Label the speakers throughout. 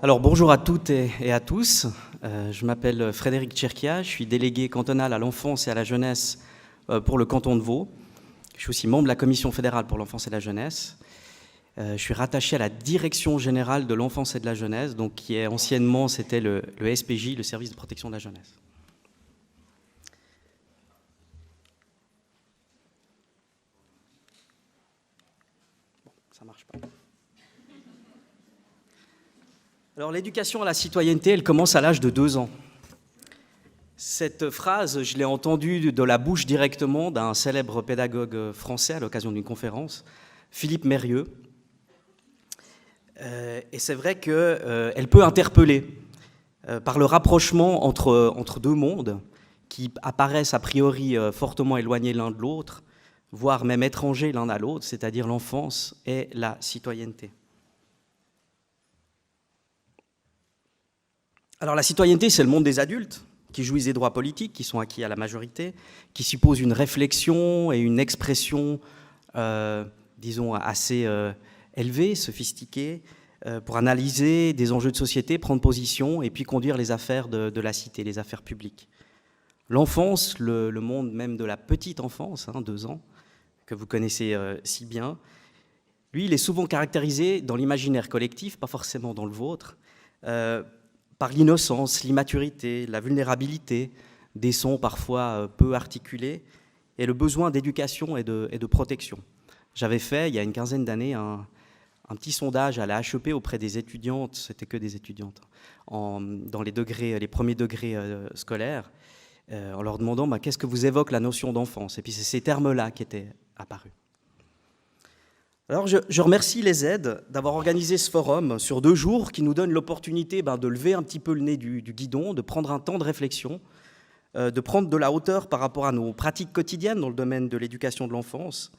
Speaker 1: Alors bonjour à toutes et à tous, je m'appelle Frédéric Tcherkia, je suis délégué cantonal à l'enfance et à la jeunesse pour le canton de Vaud. Je suis aussi membre de la Commission fédérale pour l'enfance et la jeunesse. Je suis rattaché à la Direction générale de l'enfance et de la jeunesse, donc qui est anciennement, c'était le SPJ, le service de protection de la jeunesse. Bon, ça marche pas. Alors l'éducation à la citoyenneté, elle commence à l'âge de 2 ans. Cette phrase, je l'ai entendue de la bouche directement d'un célèbre pédagogue français à l'occasion d'une conférence, Philippe Mérieux. Et c'est vrai qu'elle peut interpeller par le rapprochement entre deux mondes qui apparaissent a priori fortement éloignés l'un de l'autre, voire même étrangers l'un à l'autre, c'est-à-dire l'enfance et la citoyenneté. Alors la citoyenneté, c'est le monde des adultes qui jouissent des droits politiques, qui sont acquis à la majorité, qui supposent une réflexion et une expression, disons, assez élevée, sophistiquée, pour analyser des enjeux de société, prendre position et puis conduire les affaires de la cité, les affaires publiques. L'enfance, le monde même de la petite enfance, 2 ans, que vous connaissez si bien, lui, il est souvent caractérisé dans l'imaginaire collectif, pas forcément dans le vôtre, par l'innocence, l'immaturité, la vulnérabilité, des sons parfois peu articulés, et le besoin d'éducation et de protection. J'avais fait, il y a une quinzaine d'années, un petit sondage à la HEP auprès des étudiantes, c'était que des étudiantes, dans les premiers degrés scolaires, en leur demandant qu'est-ce que vous évoque la notion d'enfance. Et puis c'est ces termes-là qui étaient apparus. Alors je remercie les aides d'avoir organisé ce forum sur 2 jours qui nous donne l'opportunité de lever un petit peu le nez du guidon, de prendre un temps de réflexion, de prendre de la hauteur par rapport à nos pratiques quotidiennes dans le domaine de l'éducation de l'enfance,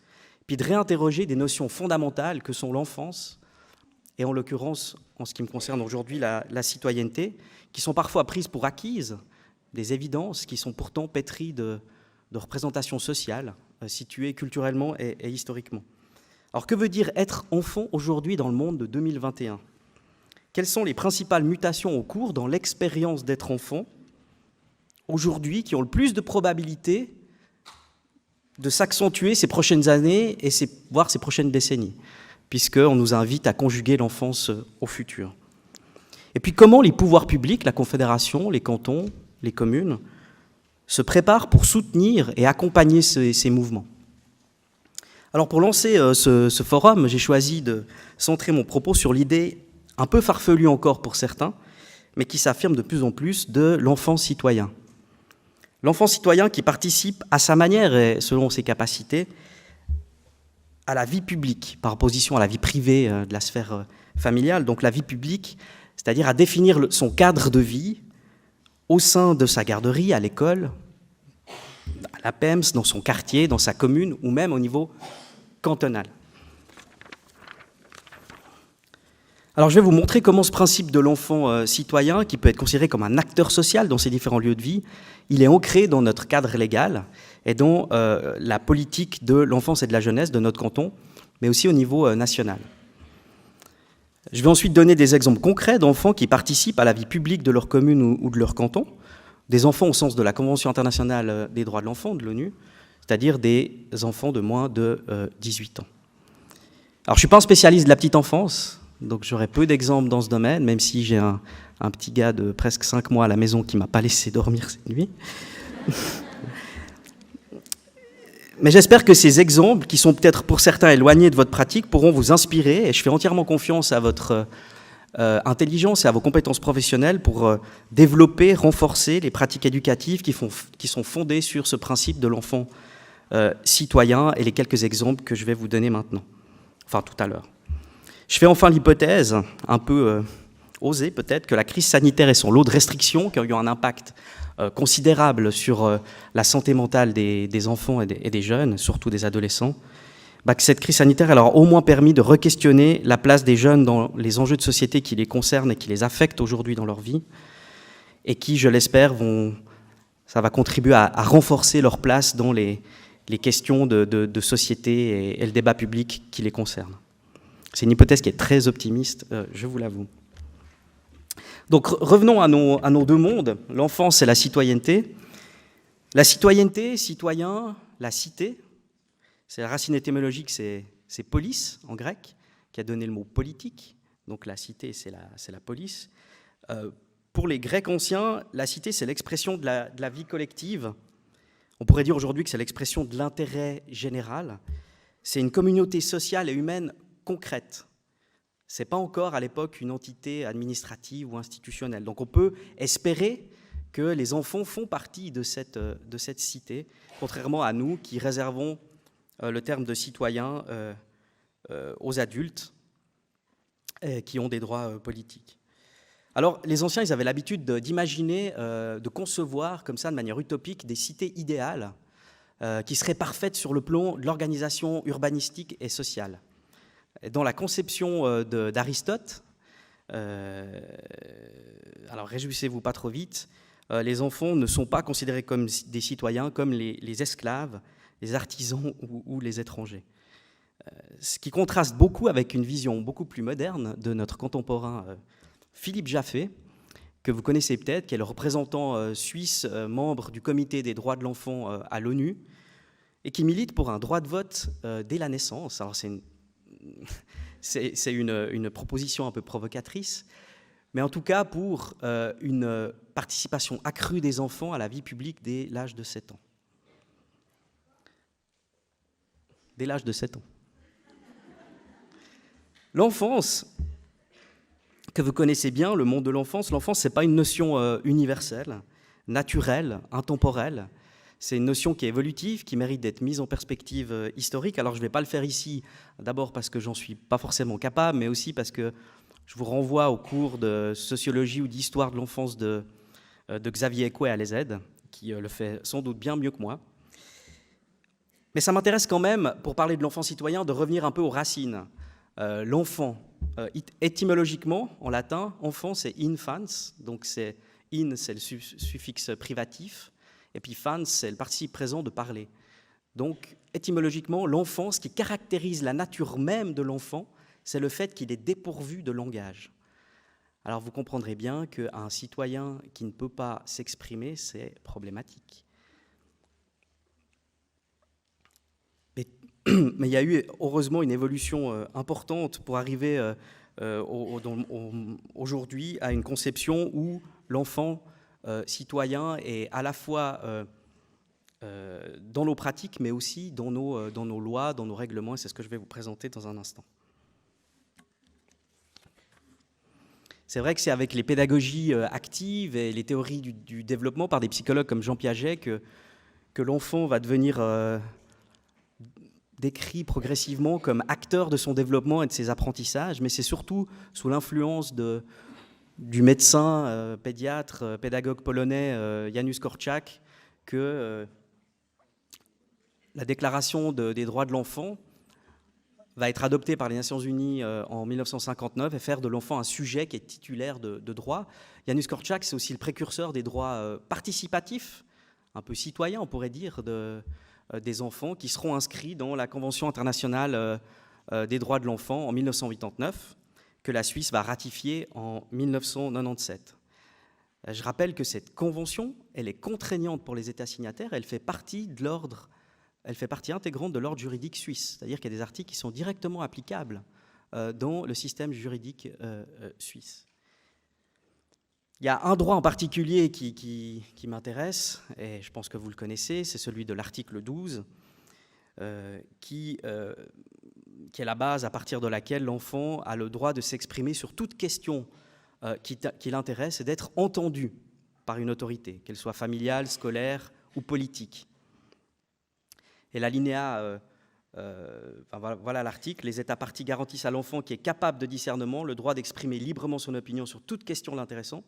Speaker 1: puis de réinterroger des notions fondamentales que sont l'enfance et en l'occurrence, en ce qui me concerne aujourd'hui, la citoyenneté, qui sont parfois prises pour acquises, des évidences qui sont pourtant pétries de représentations sociales, situées culturellement et historiquement. Alors, que veut dire être enfant aujourd'hui dans le monde de 2021 ? Quelles sont les principales mutations en cours dans l'expérience d'être enfant aujourd'hui qui ont le plus de probabilité de s'accentuer ces prochaines années et voire ces prochaines décennies, puisqu'on nous invite à conjuguer l'enfance au futur. Et puis, comment les pouvoirs publics, la Confédération, les cantons, les communes, se préparent pour soutenir et accompagner ces mouvements ? Alors pour lancer ce forum, j'ai choisi de centrer mon propos sur l'idée un peu farfelue encore pour certains, mais qui s'affirme de plus en plus, de l'enfant citoyen. L'enfant citoyen qui participe à sa manière et selon ses capacités à la vie publique, par opposition à la vie privée de la sphère familiale, donc la vie publique, c'est-à-dire à définir son cadre de vie au sein de sa garderie, à l'école, à la PEMS, dans son quartier, dans sa commune, ou même au niveau cantonal. Alors je vais vous montrer comment ce principe de l'enfant citoyen, qui peut être considéré comme un acteur social dans ces différents lieux de vie, il est ancré dans notre cadre légal et dans la politique de l'enfance et de la jeunesse de notre canton, mais aussi au niveau national. Je vais ensuite donner des exemples concrets d'enfants qui participent à la vie publique de leur commune ou de leur canton, des enfants au sens de la Convention internationale des droits de l'enfant de l'ONU, c'est-à-dire des enfants de moins de 18 ans. Alors, je ne suis pas un spécialiste de la petite enfance, donc j'aurai peu d'exemples dans ce domaine, même si j'ai un petit gars de presque 5 mois à la maison qui ne m'a pas laissé dormir cette nuit. Mais j'espère que ces exemples, qui sont peut-être pour certains éloignés de votre pratique, pourront vous inspirer, et je fais entièrement confiance à votre intelligence et à vos compétences professionnelles pour développer, renforcer les pratiques éducatives qui sont fondées sur ce principe de l'enfant citoyen et les quelques exemples que je vais vous donner maintenant, enfin tout à l'heure. Je fais enfin l'hypothèse, un peu osée peut-être, que la crise sanitaire et son lot de restrictions qui ont eu un impact considérable sur la santé mentale des enfants et des jeunes, surtout des adolescents, que cette crise sanitaire leur a au moins permis de re-questionner la place des jeunes dans les enjeux de société qui les concernent et qui les affectent aujourd'hui dans leur vie, et qui, je l'espère, vont ça va contribuer à renforcer leur place dans les questions de société et le débat public qui les concerne. C'est une hypothèse qui est très optimiste, je vous l'avoue. Donc revenons à nos deux mondes, l'enfance et la citoyenneté. La citoyenneté, citoyen, la cité, c'est la racine étymologique, c'est polis en grec, qui a donné le mot politique. Donc la cité, c'est la police. Pour les Grecs anciens, la cité, c'est l'expression de la vie collective. On pourrait dire aujourd'hui que c'est l'expression de l'intérêt général. C'est une communauté sociale et humaine concrète. Ce n'est pas encore à l'époque une entité administrative ou institutionnelle. Donc on peut espérer que les enfants font partie de cette cité, contrairement à nous qui réservons le terme de citoyen aux adultes qui ont des droits politiques. Alors les anciens, ils avaient l'habitude d'imaginer, de concevoir comme ça de manière utopique des cités idéales qui seraient parfaites sur le plan de l'organisation urbanistique et sociale. Dans la conception d'Aristote, alors réjouissez-vous pas trop vite, les enfants ne sont pas considérés comme des citoyens, comme les esclaves, les artisans ou les étrangers. Ce qui contraste beaucoup avec une vision beaucoup plus moderne de notre contemporain Philippe Jaffe, que vous connaissez peut-être, qui est le représentant suisse, membre du Comité des droits de l'enfant à l'ONU, et qui milite pour un droit de vote dès la naissance. Alors c'est une proposition un peu provocatrice, mais en tout cas pour une participation accrue des enfants à la vie publique dès l'âge de 7 ans. Dès l'âge de 7 ans. L'enfance, que vous connaissez bien, le monde de l'enfance, ce n'est pas une notion universelle, naturelle, intemporelle. C'est une notion qui est évolutive, qui mérite d'être mise en perspective historique. Alors je ne vais pas le faire ici, d'abord parce que j'en suis pas forcément capable, mais aussi parce que je vous renvoie au cours de sociologie ou d'histoire de l'enfance de Xavier Ekwe à l'ESED, qui le fait sans doute bien mieux que moi. Mais ça m'intéresse quand même, pour parler de l'enfant citoyen, de revenir un peu aux racines. L'enfant, étymologiquement, en latin, enfant, c'est infans, donc c'est in, c'est le suffixe privatif, et puis fans, c'est le participe présent de parler. Donc, étymologiquement, l'enfant, ce qui caractérise la nature même de l'enfant, c'est le fait qu'il est dépourvu de langage. Alors, vous comprendrez bien qu'un citoyen qui ne peut pas s'exprimer, c'est problématique. Mais il y a eu, heureusement, une évolution importante pour arriver aujourd'hui à une conception où l'enfant citoyen est à la fois dans nos pratiques, mais aussi dans nos lois, dans nos règlements, et c'est ce que je vais vous présenter dans un instant. C'est vrai que c'est avec les pédagogies actives et les théories du développement par des psychologues comme Jean Piaget que l'enfant va devenir décrit progressivement comme acteur de son développement et de ses apprentissages, mais c'est surtout sous l'influence du médecin, pédiatre, pédagogue polonais Janusz Korczak que la déclaration des droits de l'enfant va être adoptée par les Nations Unies en 1959 et faire de l'enfant un sujet qui est titulaire de droits. Janusz Korczak, c'est aussi le précurseur des droits participatifs, un peu citoyens, on pourrait dire, des enfants qui seront inscrits dans la Convention internationale des droits de l'enfant en 1989, que la Suisse va ratifier en 1997. Je rappelle que cette convention, elle est contraignante pour les États signataires, elle fait partie intégrante de l'ordre juridique suisse, c'est-à-dire qu'il y a des articles qui sont directement applicables dans le système juridique suisse. Il y a un droit en particulier qui m'intéresse, et je pense que vous le connaissez, c'est celui de l'article 12, qui est la base à partir de laquelle l'enfant a le droit de s'exprimer sur toute question qui l'intéresse et d'être entendu par une autorité, qu'elle soit familiale, scolaire ou politique. Et l'alinéa, voilà l'article, les États parties garantissent à l'enfant qui est capable de discernement le droit d'exprimer librement son opinion sur toute question l'intéressant,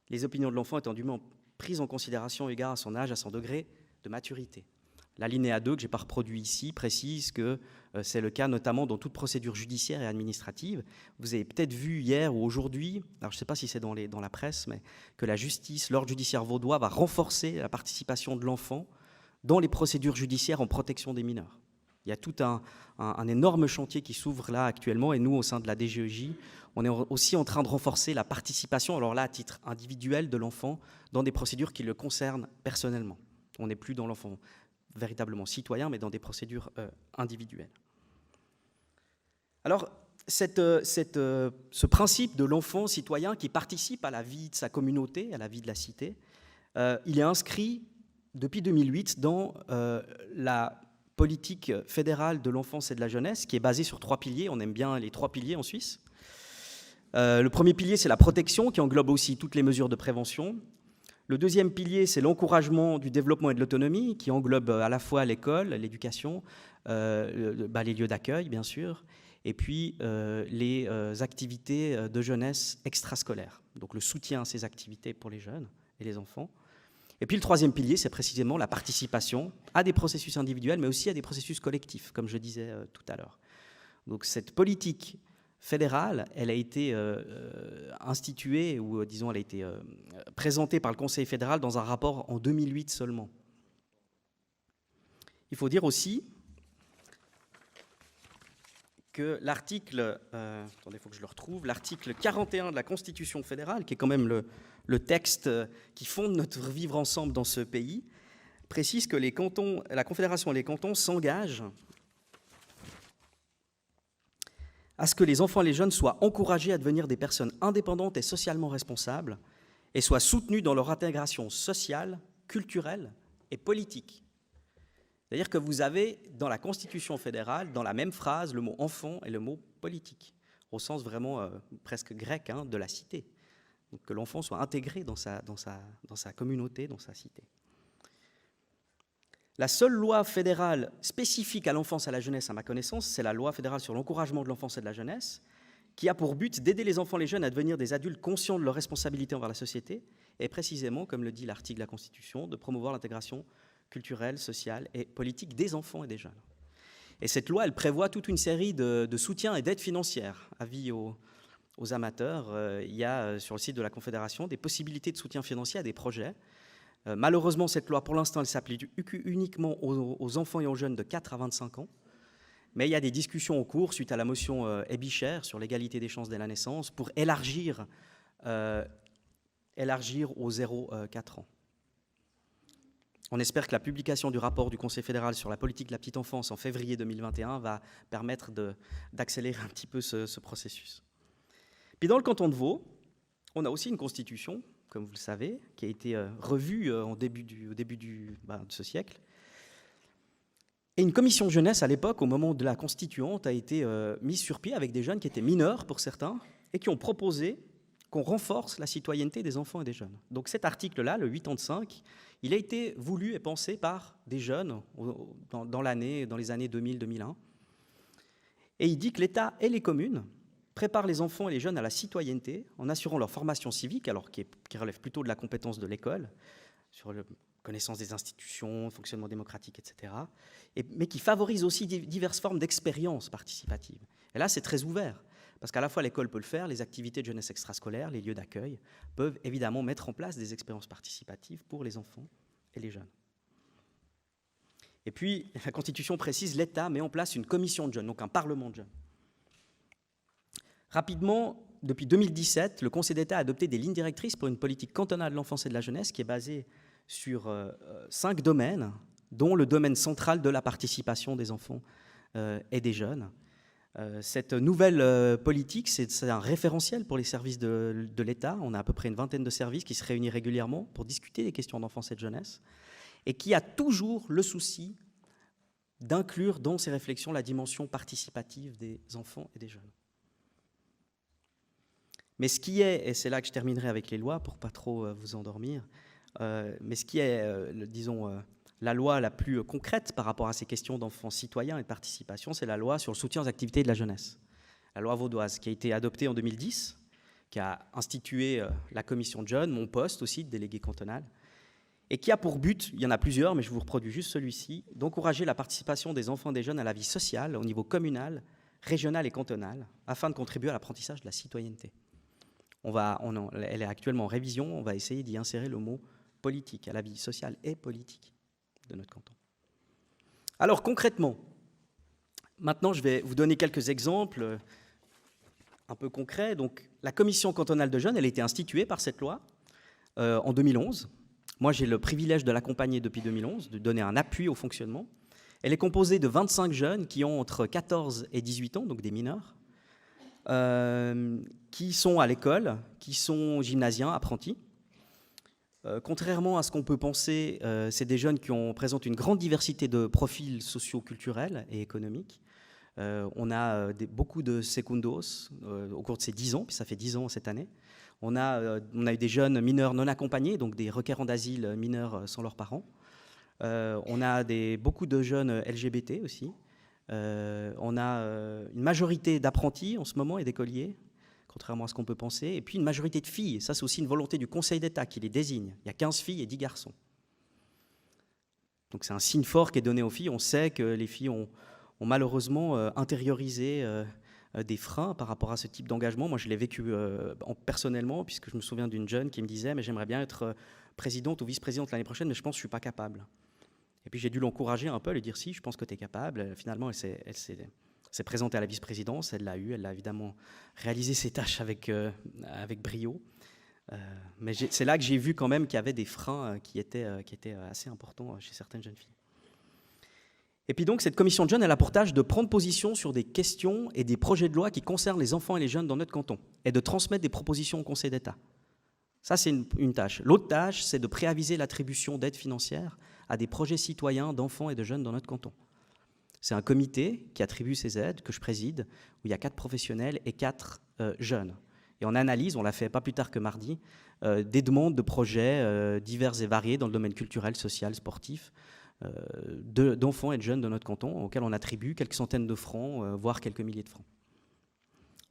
Speaker 1: les opinions de l'enfant étant dûment prises en considération eu égard à son âge, à son degré de maturité. L'alinéa 2, que je n'ai pas reproduit ici, précise que c'est le cas notamment dans toute procédure judiciaire et administrative. Vous avez peut-être vu hier ou aujourd'hui, alors je ne sais pas si c'est dans la presse, mais que la justice, l'ordre judiciaire vaudois va renforcer la participation de l'enfant dans les procédures judiciaires en protection des mineurs. Il y a tout un énorme chantier qui s'ouvre là actuellement, et nous, au sein de la DGEJ, on est aussi en train de renforcer la participation, alors là, à titre individuel de l'enfant, dans des procédures qui le concernent personnellement. On n'est plus dans l'enfant véritablement citoyen, mais dans des procédures individuelles. Alors, ce principe de l'enfant citoyen qui participe à la vie de sa communauté, à la vie de la cité, il est inscrit depuis 2008 dans la politique fédérale de l'enfance et de la jeunesse, qui est basée sur 3 piliers. On aime bien les 3 piliers en Suisse. Le premier pilier, c'est la protection, qui englobe aussi toutes les mesures de prévention. Le deuxième pilier, c'est l'encouragement du développement et de l'autonomie, qui englobe à la fois l'école, l'éducation, les lieux d'accueil, bien sûr, et puis les activités de jeunesse extrascolaires, donc le soutien à ces activités pour les jeunes et les enfants. Et puis le troisième pilier, c'est précisément la participation à des processus individuels, mais aussi à des processus collectifs, comme je disais tout à l'heure. Donc cette politique fédérale, elle a été instituée, ou disons, elle a été présentée par le Conseil fédéral dans un rapport en 2008 seulement. Il faut dire aussi que l'article, attendez, il faut que je le retrouve, l'article 41 de la Constitution fédérale, qui est quand même le texte qui fonde notre vivre ensemble dans ce pays, précise que les cantons, la Confédération et les cantons s'engagent à ce que les enfants et les jeunes soient encouragés à devenir des personnes indépendantes et socialement responsables et soient soutenus dans leur intégration sociale, culturelle et politique. C'est-à-dire que vous avez dans la Constitution fédérale, dans la même phrase, le mot « enfant » et le mot « politique », au sens vraiment presque grec de la cité. Donc que l'enfant soit intégré dans sa communauté, dans sa cité. La seule loi fédérale spécifique à l'enfance et à la jeunesse, à ma connaissance, c'est la loi fédérale sur l'encouragement de l'enfance et de la jeunesse, qui a pour but d'aider les enfants et les jeunes à devenir des adultes conscients de leurs responsabilités envers la société, et précisément, comme le dit l'article de la Constitution, de promouvoir l'intégration culturelle, sociale et politique des enfants et des jeunes. Et cette loi, elle prévoit toute une série de soutiens et d'aides financières. Avis aux amateurs, il y a sur le site de la Confédération des possibilités de soutien financier à des projets. Malheureusement, cette loi, pour l'instant, elle s'applique uniquement aux enfants et aux jeunes de 4 à 25 ans. Mais il y a des discussions en cours suite à la motion Ebicher sur l'égalité des chances dès la naissance pour élargir aux 0-4 ans. On espère que la publication du rapport du Conseil fédéral sur la politique de la petite enfance en février 2021 va permettre d'accélérer un petit peu ce processus. Puis dans le canton de Vaud, on a aussi une constitution, comme vous le savez, qui a été revue au début de ce siècle. Et une commission de jeunesse, à l'époque, au moment de la constituante, a été mise sur pied avec des jeunes qui étaient mineurs, pour certains, et qui ont proposé qu'on renforce la citoyenneté des enfants et des jeunes. Donc cet article-là, le 85, il a été voulu et pensé par des jeunes dans les années 2000-2001. Et il dit que l'État et les communes préparent les enfants et les jeunes à la citoyenneté en assurant leur formation civique, alors qui relève plutôt de la compétence de l'école, sur la connaissance des institutions, fonctionnement démocratique, etc., mais qui favorise aussi diverses formes d'expérience participative. Et là, c'est très ouvert, parce qu'à la fois l'école peut le faire, les activités de jeunesse extrascolaire, les lieux d'accueil, peuvent évidemment mettre en place des expériences participatives pour les enfants et les jeunes. Et puis, la Constitution précise, l'État met en place une commission de jeunes, donc un parlement de jeunes. Rapidement, depuis 2017, le Conseil d'État a adopté des lignes directrices pour une politique cantonale de l'enfance et de la jeunesse qui est basée sur 5 domaines, dont le domaine central de la participation des enfants et des jeunes. Cette nouvelle politique, c'est un référentiel pour les services de l'État. On a à peu près une vingtaine de services qui se réunissent régulièrement pour discuter des questions d'enfance et de jeunesse, et qui a toujours le souci d'inclure dans ces réflexions la dimension participative des enfants et des jeunes. Mais ce qui est, et c'est là que je terminerai avec les lois pour pas trop vous endormir, mais ce qui est, la loi la plus concrète par rapport à ces questions d'enfants citoyens et de participation, c'est la loi sur le soutien aux activités de la jeunesse. La loi vaudoise, qui a été adoptée en 2010, qui a institué la commission de jeunes, mon poste aussi de délégué cantonal, et qui a pour but, il y en a plusieurs, mais je vous reproduis juste celui-ci, d'encourager la participation des enfants et des jeunes à la vie sociale au niveau communal, régional et cantonal, afin de contribuer à l'apprentissage de la citoyenneté. Elle est actuellement en révision, on va essayer d'y insérer le mot politique, à la vie sociale et politique de notre canton. Alors concrètement, maintenant je vais vous donner quelques exemples un peu concrets. Donc, la commission cantonale de jeunes, elle a été instituée par cette loi en 2011. Moi, j'ai le privilège de l'accompagner depuis 2011, de donner un appui au fonctionnement. Elle est composée de 25 jeunes qui ont entre 14 et 18 ans, donc des mineurs, qui sont à l'école, qui sont gymnasiens, apprentis. Contrairement à ce qu'on peut penser, c'est des jeunes qui présentent une grande diversité de profils socio-culturels et économiques. On a beaucoup de secundos au cours de ces 10 ans, puis ça fait 10 ans cette année. On a eu des jeunes mineurs non accompagnés, donc des requérants d'asile mineurs sans leurs parents. On a beaucoup de jeunes LGBT aussi. On a une majorité d'apprentis en ce moment et d'écoliers, contrairement à ce qu'on peut penser. Et puis une majorité de filles. Ça, c'est aussi une volonté du Conseil d'État qui les désigne. Il y a 15 filles et 10 garçons. Donc c'est un signe fort qui est donné aux filles. On sait que les filles ont malheureusement intériorisé des freins par rapport à ce type d'engagement. Moi, je l'ai vécu personnellement, puisque je me souviens d'une jeune qui me disait « mais j'aimerais bien être présidente ou vice-présidente l'année prochaine, mais je pense que je ne suis pas capable ». Et puis j'ai dû l'encourager un peu, lui dire « si, je pense que tu es capable ». Finalement, elle s'est présentée à la vice-présidence, elle l'a eue, elle a évidemment réalisé ses tâches avec brio. Mais c'est là que j'ai vu quand même qu'il y avait des freins qui étaient assez importants chez certaines jeunes filles. Et puis donc, cette commission de jeunes, elle a pour tâche de prendre position sur des questions et des projets de loi qui concernent les enfants et les jeunes dans notre canton, et de transmettre des propositions au Conseil d'État. Ça, c'est une tâche. L'autre tâche, c'est de préaviser l'attribution d'aides financières à des projets citoyens d'enfants et de jeunes dans notre canton. C'est un comité qui attribue ces aides, que je préside, où il y a 4 professionnels et 4 jeunes. Et on analyse, on l'a fait pas plus tard que mardi, des demandes de projets divers et variés dans le domaine culturel, social, sportif, d'enfants et de jeunes de notre canton, auxquels on attribue quelques centaines de francs, voire quelques milliers de francs.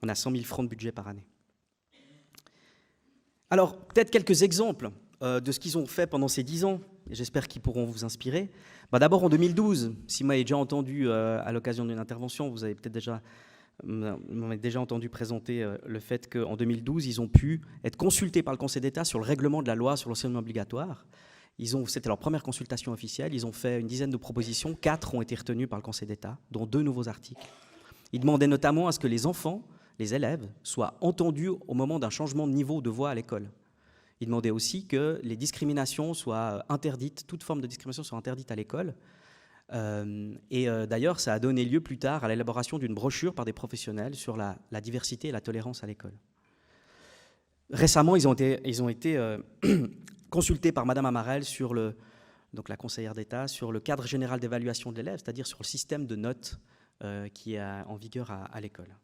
Speaker 1: On a 100 000 francs de budget par année. Alors, peut-être quelques exemples de ce qu'ils ont fait pendant ces 10 ans, et j'espère qu'ils pourront vous inspirer. D'abord, en 2012, si vous m'avez déjà entendu à l'occasion d'une intervention, vous avez peut-être déjà entendu présenter le fait qu'en 2012, ils ont pu être consultés par le Conseil d'État sur le règlement de la loi sur l'enseignement obligatoire. C'était leur première consultation officielle. Ils ont fait une dizaine de propositions. 4 ont été retenues par le Conseil d'État, dont 2 nouveaux articles. Ils demandaient notamment à ce que les enfants, les élèves, soient entendus au moment d'un changement de niveau de voix à l'école. Ils demandaient aussi que les discriminations soient interdites, toute forme de discrimination soit interdite à l'école. D'ailleurs, ça a donné lieu plus tard à l'élaboration d'une brochure par des professionnels sur la diversité et la tolérance à l'école. Récemment, ils ont été consultés par Madame Amarel, donc la conseillère d'État, sur le cadre général d'évaluation de l'élève, c'est-à-dire sur le système de notes qui est en vigueur à l'école.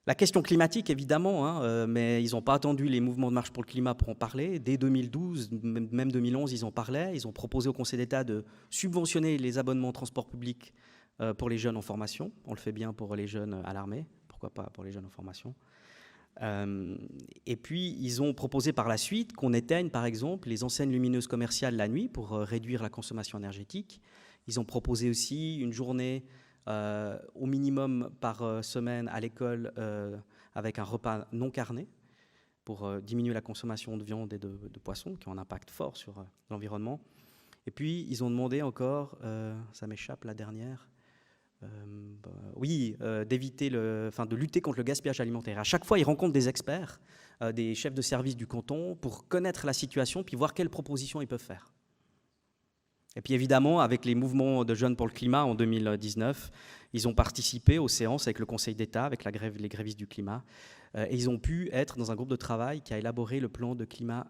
Speaker 1: La question climatique, évidemment, mais ils n'ont pas attendu les mouvements de marche pour le climat pour en parler. Dès 2012, même 2011, ils en parlaient. Ils ont proposé au Conseil d'État de subventionner les abonnements de transport public pour les jeunes en formation. On le fait bien pour les jeunes à l'armée, pourquoi pas pour les jeunes en formation. Et puis, ils ont proposé par la suite qu'on éteigne, par exemple, les enseignes lumineuses commerciales la nuit pour réduire la consommation énergétique. Ils ont proposé aussi une journée au minimum par semaine à l'école avec un repas non carné pour diminuer la consommation de viande et de poisson qui ont un impact fort sur l'environnement. Et puis, ils ont demandé encore, ça m'échappe la dernière, de lutter contre le gaspillage alimentaire. À chaque fois, ils rencontrent des experts, des chefs de service du canton pour connaître la situation puis voir quelles propositions ils peuvent faire. Et puis évidemment, avec les mouvements de jeunes pour le climat en 2019, ils ont participé aux séances avec le Conseil d'État, avec les grévistes du climat, et ils ont pu être dans un groupe de travail qui a élaboré le plan climat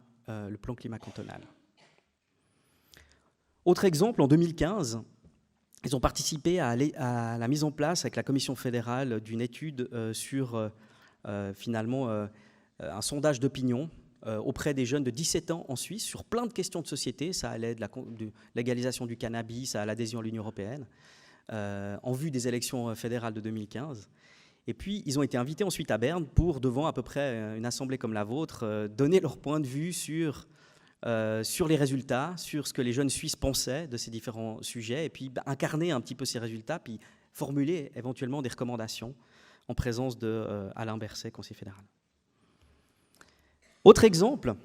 Speaker 1: cantonal. Autre exemple, en 2015, ils ont participé à la mise en place avec la Commission fédérale d'une étude sur un sondage d'opinion auprès des jeunes de 17 ans en Suisse sur plein de questions de société. Ça allait de la légalisation du cannabis à l'adhésion à l'Union européenne en vue des élections fédérales de 2015. Et puis, ils ont été invités ensuite à Berne pour, devant à peu près une assemblée comme la vôtre, donner leur point de vue sur sur les résultats, sur ce que les jeunes Suisses pensaient de ces différents sujets, et puis incarner un petit peu ces résultats, puis formuler éventuellement des recommandations en présence de Alain Berset, conseiller fédéral. Autre exemple,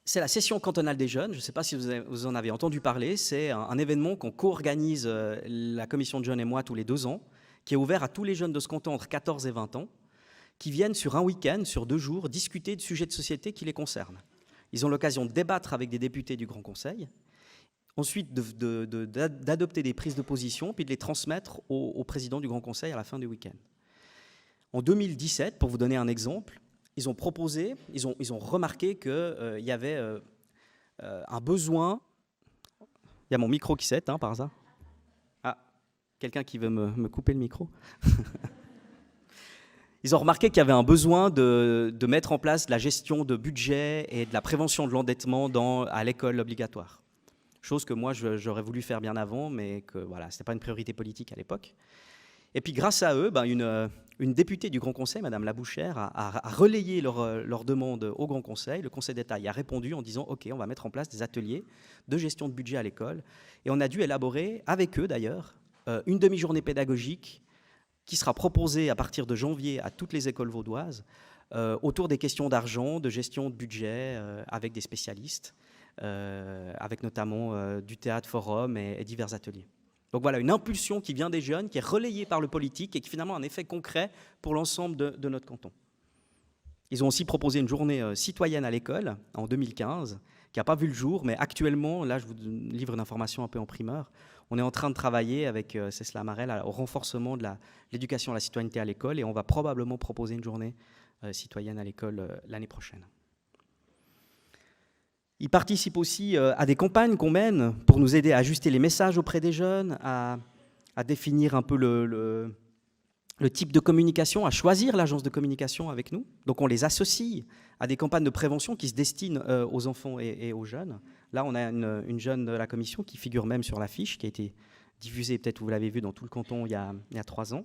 Speaker 1: c'est la session cantonale des jeunes. Je ne sais pas si vous en avez entendu parler. C'est un événement qu'on co-organise, la commission de jeunes et moi, tous les 2 ans, qui est ouvert à tous les jeunes de ce canton entre 14 et 20 ans, qui viennent sur un week-end, sur 2 jours, discuter de sujets de société qui les concernent. Ils ont l'occasion de débattre avec des députés du Grand Conseil, ensuite d'adopter des prises de position, puis de les transmettre au président du Grand Conseil à la fin du week-end. En 2017, pour vous donner un exemple, ils ont remarqué qu'il y avait un besoin. Il y a mon micro qui s'éteint par hasard. Ah, quelqu'un qui veut me couper le micro. Ils ont remarqué qu'il y avait un besoin de mettre en place de la gestion de budget et de la prévention de l'endettement à l'école obligatoire. Chose que moi, j'aurais voulu faire bien avant, mais que voilà, ce n'était pas une priorité politique à l'époque. Et puis grâce à eux, une députée du Grand Conseil, Madame Labouchère, a relayé leur demande au Grand Conseil. Le Conseil d'État y a répondu en disant « Ok, on va mettre en place des ateliers de gestion de budget à l'école ». Et on a dû élaborer, avec eux d'ailleurs, une demi-journée pédagogique qui sera proposée à partir de janvier à toutes les écoles vaudoises autour des questions d'argent, de gestion de budget, avec des spécialistes, avec notamment du théâtre forum et divers ateliers. Donc voilà, une impulsion qui vient des jeunes, qui est relayée par le politique et qui finalement a un effet concret pour l'ensemble de notre canton. Ils ont aussi proposé une journée citoyenne à l'école en 2015, qui n'a pas vu le jour, mais actuellement, là je vous livre une information un peu en primeur, on est en train de travailler avec Cécile Marel au renforcement de l'éducation à la citoyenneté à l'école et on va probablement proposer une journée citoyenne à l'école l'année prochaine. Ils participent aussi à des campagnes qu'on mène pour nous aider à ajuster les messages auprès des jeunes, à définir un peu le type de communication, à choisir l'agence de communication avec nous. Donc on les associe à des campagnes de prévention qui se destinent aux enfants et aux jeunes. Là, on a une jeune de la commission qui figure même sur l'affiche, qui a été diffusée, peut-être vous l'avez vu, dans tout le canton il y a 3 ans.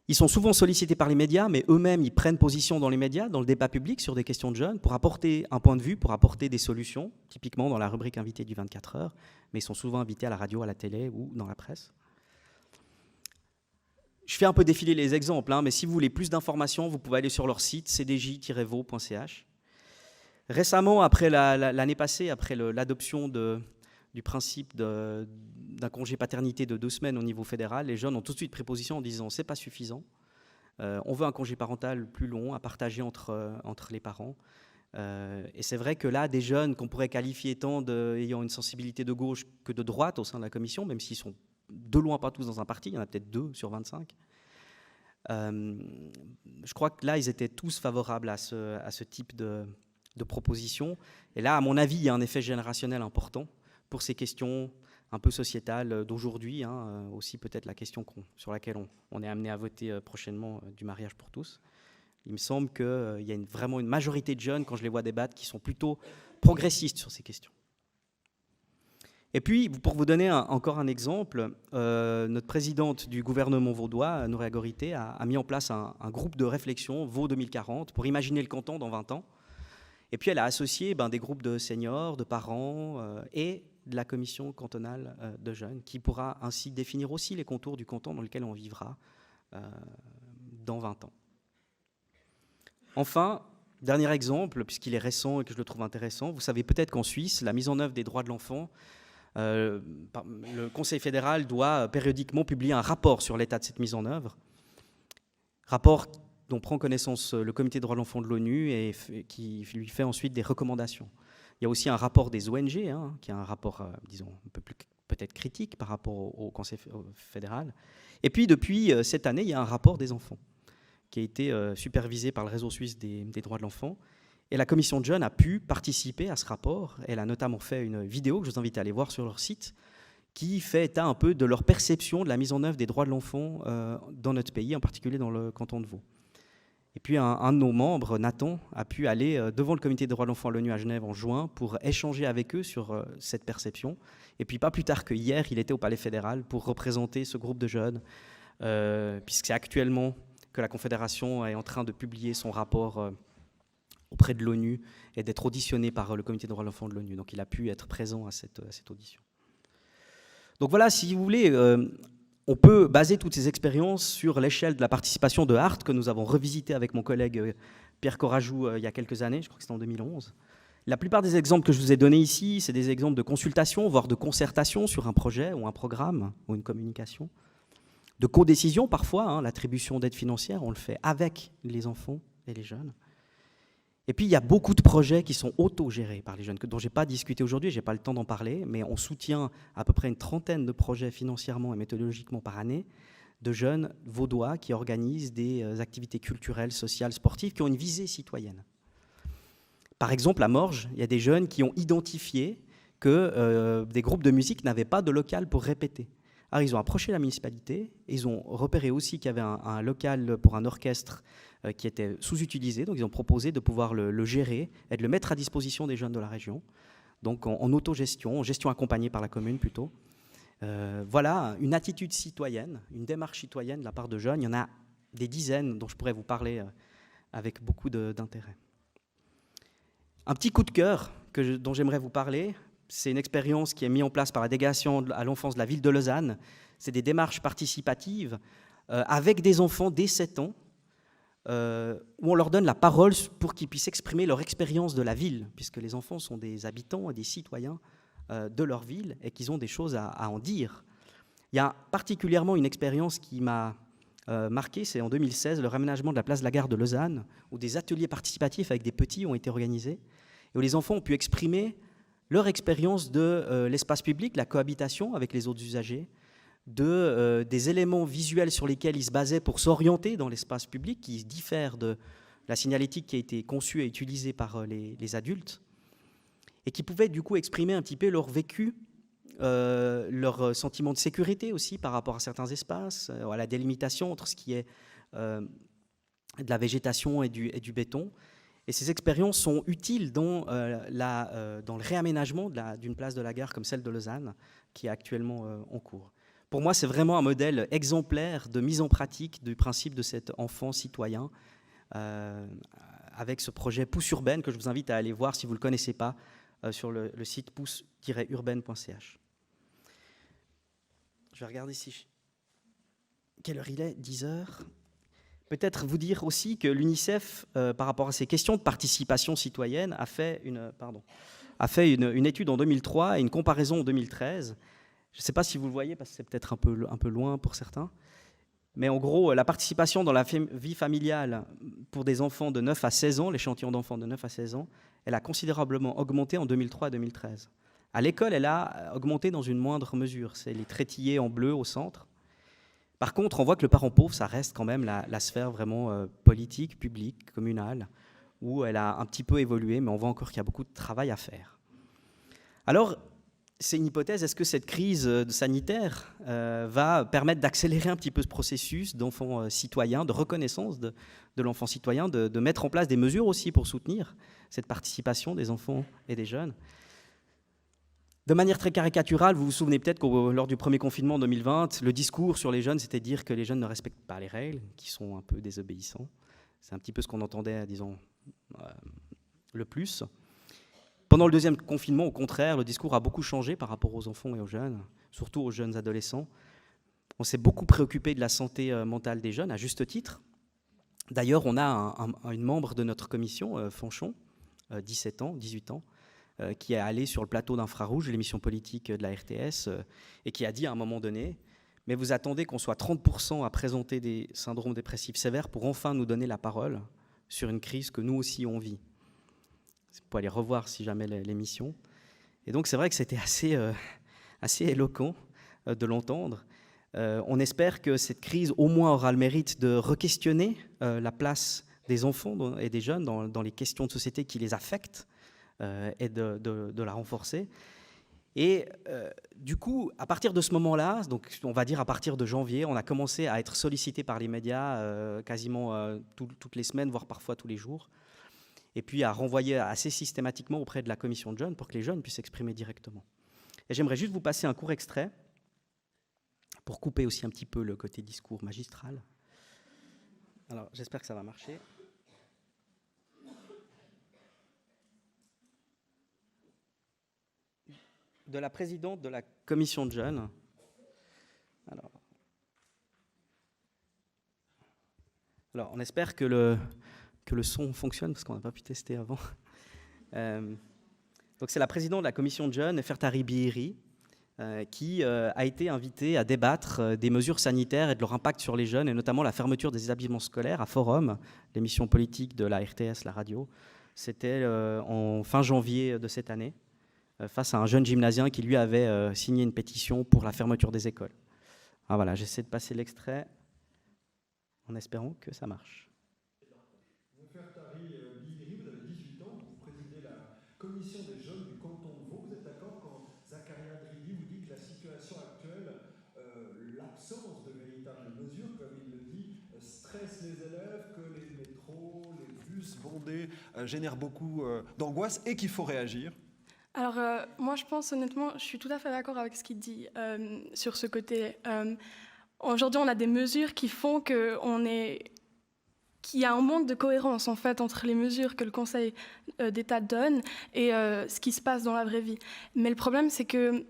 Speaker 1: Ils sont souvent sollicités par les médias, mais eux-mêmes, ils prennent position dans les médias, dans le débat public sur des questions de jeunes, pour apporter un point de vue, pour apporter des solutions, typiquement dans la rubrique invité du 24 heures, mais ils sont souvent invités à la radio, à la télé ou dans la presse. Je fais un peu défiler les exemples, mais si vous voulez plus d'informations, vous pouvez aller sur leur site cdj-vaux.ch. Récemment, après l'année passée, après l'adoption du principe d'un congé paternité de 2 semaines au niveau fédéral, les jeunes ont tout de suite pris position en disant « c'est pas suffisant, on veut un congé parental plus long à partager entre les parents ». Et c'est vrai que là, des jeunes qu'on pourrait qualifier tant ayant une sensibilité de gauche que de droite au sein de la commission, même s'ils sont de loin pas tous dans un parti, il y en a peut-être 2 sur 25. Je crois que là, ils étaient tous favorables à ce type de proposition. Et là, à mon avis, il y a un effet générationnel important pour ces questions un peu sociétales d'aujourd'hui, aussi peut-être la question sur laquelle on est amené à voter prochainement du mariage pour tous. Il me semble qu'il y a vraiment une majorité de jeunes, quand je les vois débattre, qui sont plutôt progressistes sur ces questions. Et puis, pour vous donner encore un exemple, notre présidente du gouvernement vaudois, Nouria Gorité, a mis en place un groupe de réflexion, Vaud 2040, pour imaginer le canton dans 20 ans. Et puis, elle a associé des groupes de seniors, de parents et de la commission cantonale de jeunes, qui pourra ainsi définir aussi les contours du canton dans lequel on vivra dans 20 ans. Enfin, dernier exemple, puisqu'il est récent et que je le trouve intéressant, vous savez peut-être qu'en Suisse, la mise en œuvre des droits de l'enfant, le Conseil fédéral doit périodiquement publier un rapport sur l'état de cette mise en œuvre, rapport dont prend connaissance le Comité des droits de l'enfant de l'ONU et qui lui fait ensuite des recommandations. Il y a aussi un rapport des ONG, qui est un rapport, disons, un peu plus peut-être critique par rapport au Conseil fédéral. Et puis, depuis cette année, il y a un rapport des enfants qui a été supervisé par le réseau suisse des droits de l'enfant. Et la commission de jeunes a pu participer à ce rapport. Elle a notamment fait une vidéo que je vous invite à aller voir sur leur site, qui fait état un peu de leur perception de la mise en œuvre des droits de l'enfant dans notre pays, en particulier dans le canton de Vaud. Et puis un de nos membres, Nathan, a pu aller devant le comité des droits de l'enfant à l'ONU à Genève en juin pour échanger avec eux sur cette perception. Et puis pas plus tard que hier, il était au Palais fédéral pour représenter ce groupe de jeunes, puisque c'est actuellement que la Confédération est en train de publier son rapport auprès de l'ONU et d'être auditionné par le Comité des droits de l'enfant de l'ONU. Donc il a pu être présent à cette audition. Donc voilà, si vous voulez, on peut baser toutes ces expériences sur l'échelle de la participation de Hart que nous avons revisité avec mon collègue Pierre Corajou il y a quelques années, je crois que c'était en 2011. La plupart des exemples que je vous ai donnés ici, c'est des exemples de consultation, voire de concertation sur un projet ou un programme ou une communication. De codécision parfois, hein, l'attribution d'aide financière, on le fait avec les enfants et les jeunes. Et puis il y a beaucoup de projets qui sont autogérés par les jeunes, dont je n'ai pas discuté aujourd'hui, je n'ai pas le temps d'en parler, mais on soutient à peu près une trentaine de projets financièrement et méthodologiquement par année de jeunes vaudois qui organisent des activités culturelles, sociales, sportives, qui ont une visée citoyenne. Par exemple, à Morges, il y a des jeunes qui ont identifié que des groupes de musique n'avaient pas de local pour répéter. Alors ils ont approché la municipalité, et ils ont repéré aussi qu'il y avait un local pour un orchestre qui était sous-utilisé, donc ils ont proposé de pouvoir le gérer et de le mettre à disposition des jeunes de la région, donc en autogestion, en gestion accompagnée par la commune plutôt. Voilà une attitude citoyenne, une démarche citoyenne de la part de jeunes. Il y en a des dizaines dont je pourrais vous parler avec beaucoup d'intérêt. Un petit coup de cœur dont j'aimerais vous parler, c'est une expérience qui est mise en place par la délégation à l'enfance de la ville de Lausanne. C'est des démarches participatives avec des enfants dès 7 ans, où on leur donne la parole pour qu'ils puissent exprimer leur expérience de la ville, puisque les enfants sont des habitants et des citoyens de leur ville et qu'ils ont des choses à en dire. Il y a particulièrement une expérience qui m'a marqué, c'est en 2016, le réaménagement de la place de la gare de Lausanne, où des ateliers participatifs avec des petits ont été organisés, et où les enfants ont pu exprimer leur expérience de l'espace public, la cohabitation avec les autres usagers, des éléments visuels sur lesquels ils se basaient pour s'orienter dans l'espace public, qui diffèrent de la signalétique qui a été conçue et utilisée par les adultes, et qui pouvaient du coup exprimer un petit peu leur vécu, leur sentiment de sécurité aussi par rapport à certains espaces, à la délimitation entre ce qui est de la végétation et du béton. Et ces expériences sont utiles dans le réaménagement d'une place de la gare comme celle de Lausanne, qui est actuellement en cours. Pour moi, c'est vraiment un modèle exemplaire de mise en pratique du principe de cet enfant citoyen, avec ce projet Pousse Urbaine, que je vous invite à aller voir si vous ne le connaissez pas, sur le site pousse-urbaine.ch. Je vais regarder quelle heure il est, 10 heures. Peut-être vous dire aussi que l'UNICEF, par rapport à ces questions de participation citoyenne, a fait une étude en 2003 et une comparaison en 2013. Je ne sais pas si vous le voyez, parce que c'est peut-être un peu loin pour certains. Mais en gros, la participation dans la vie familiale pour des enfants de 9 à 16 ans, l'échantillon d'enfants de 9 à 16 ans, elle a considérablement augmenté en 2003 et 2013. À l'école, elle a augmenté dans une moindre mesure. C'est les traitillés en bleu au centre. Par contre, on voit que le parent pauvre, ça reste quand même la sphère vraiment politique, publique, communale, où elle a un petit peu évolué, mais on voit encore qu'il y a beaucoup de travail à faire. Alors, c'est une hypothèse, est-ce que cette crise sanitaire va permettre d'accélérer un petit peu ce processus d'enfants citoyens, de reconnaissance de l'enfant citoyen, de mettre en place des mesures aussi pour soutenir cette participation des enfants et des jeunes? De manière très caricaturale, vous vous souvenez peut-être que lors du premier confinement en 2020, le discours sur les jeunes, c'était de dire que les jeunes ne respectent pas les règles, qu'ils sont un peu désobéissants. C'est un petit peu ce qu'on entendait, disons, le plus. Pendant le deuxième confinement, au contraire, le discours a beaucoup changé par rapport aux enfants et aux jeunes, surtout aux jeunes adolescents. On s'est beaucoup préoccupé de la santé mentale des jeunes, à juste titre. D'ailleurs, on a une membre de notre commission, Fanchon, 17 ans, 18 ans, qui est allé sur le plateau d'Infrarouge, l'émission politique de la RTS, et qui a dit à un moment donné, mais vous attendez qu'on soit 30% à présenter des syndromes dépressifs sévères pour enfin nous donner la parole sur une crise que nous aussi on vit. Vous pouvez aller revoir si jamais l'émission. Et donc c'est vrai que c'était assez éloquent de l'entendre. On espère que cette crise au moins aura le mérite de re-questionner la place des enfants et des jeunes dans les questions de société qui les affectent, et de la renforcer. Et du coup, à partir de ce moment-là, donc on va dire à partir de janvier, on a commencé à être sollicité par les médias quasiment toutes les semaines, voire parfois tous les jours, et puis à renvoyer assez systématiquement auprès de la commission de jeunes pour que les jeunes puissent s'exprimer directement. Et j'aimerais juste vous passer un court extrait pour couper aussi un petit peu le côté discours magistral. Alors, j'espère que ça va marcher. de la présidente de la commission de jeunes. Alors on espère que le son fonctionne, parce qu'on n'a pas pu tester avant. Donc c'est la présidente de la commission de jeunes, Nefertari Bihiri, qui a été invitée à débattre des mesures sanitaires et de leur impact sur les jeunes, et notamment la fermeture des établissements scolaires à Forum, l'émission politique de la RTS, la radio. C'était en fin janvier de cette année, face à un jeune gymnasien qui lui avait signé une pétition pour la fermeture des écoles. Ah, voilà, j'essaie de passer l'extrait en espérant que ça marche.
Speaker 2: Nefertari Bihiri, vous avez 18 ans, vous présidez la commission des jeunes du canton de Vaud. Vous êtes d'accord quand Zakaria Dridi vous dit que la situation actuelle, l'absence de véritables mesures, comme il le dit, stresse les élèves, que les métros, les bus bondés génèrent beaucoup d'angoisse et qu'il faut réagir?
Speaker 3: Alors, moi, je pense honnêtement, je suis tout à fait d'accord avec ce qu'il dit sur ce côté. Aujourd'hui, on a des mesures qui font qu'il y a un manque de cohérence en fait entre les mesures que le Conseil d'État donne et ce qui se passe dans la vraie vie. Mais le problème, c'est que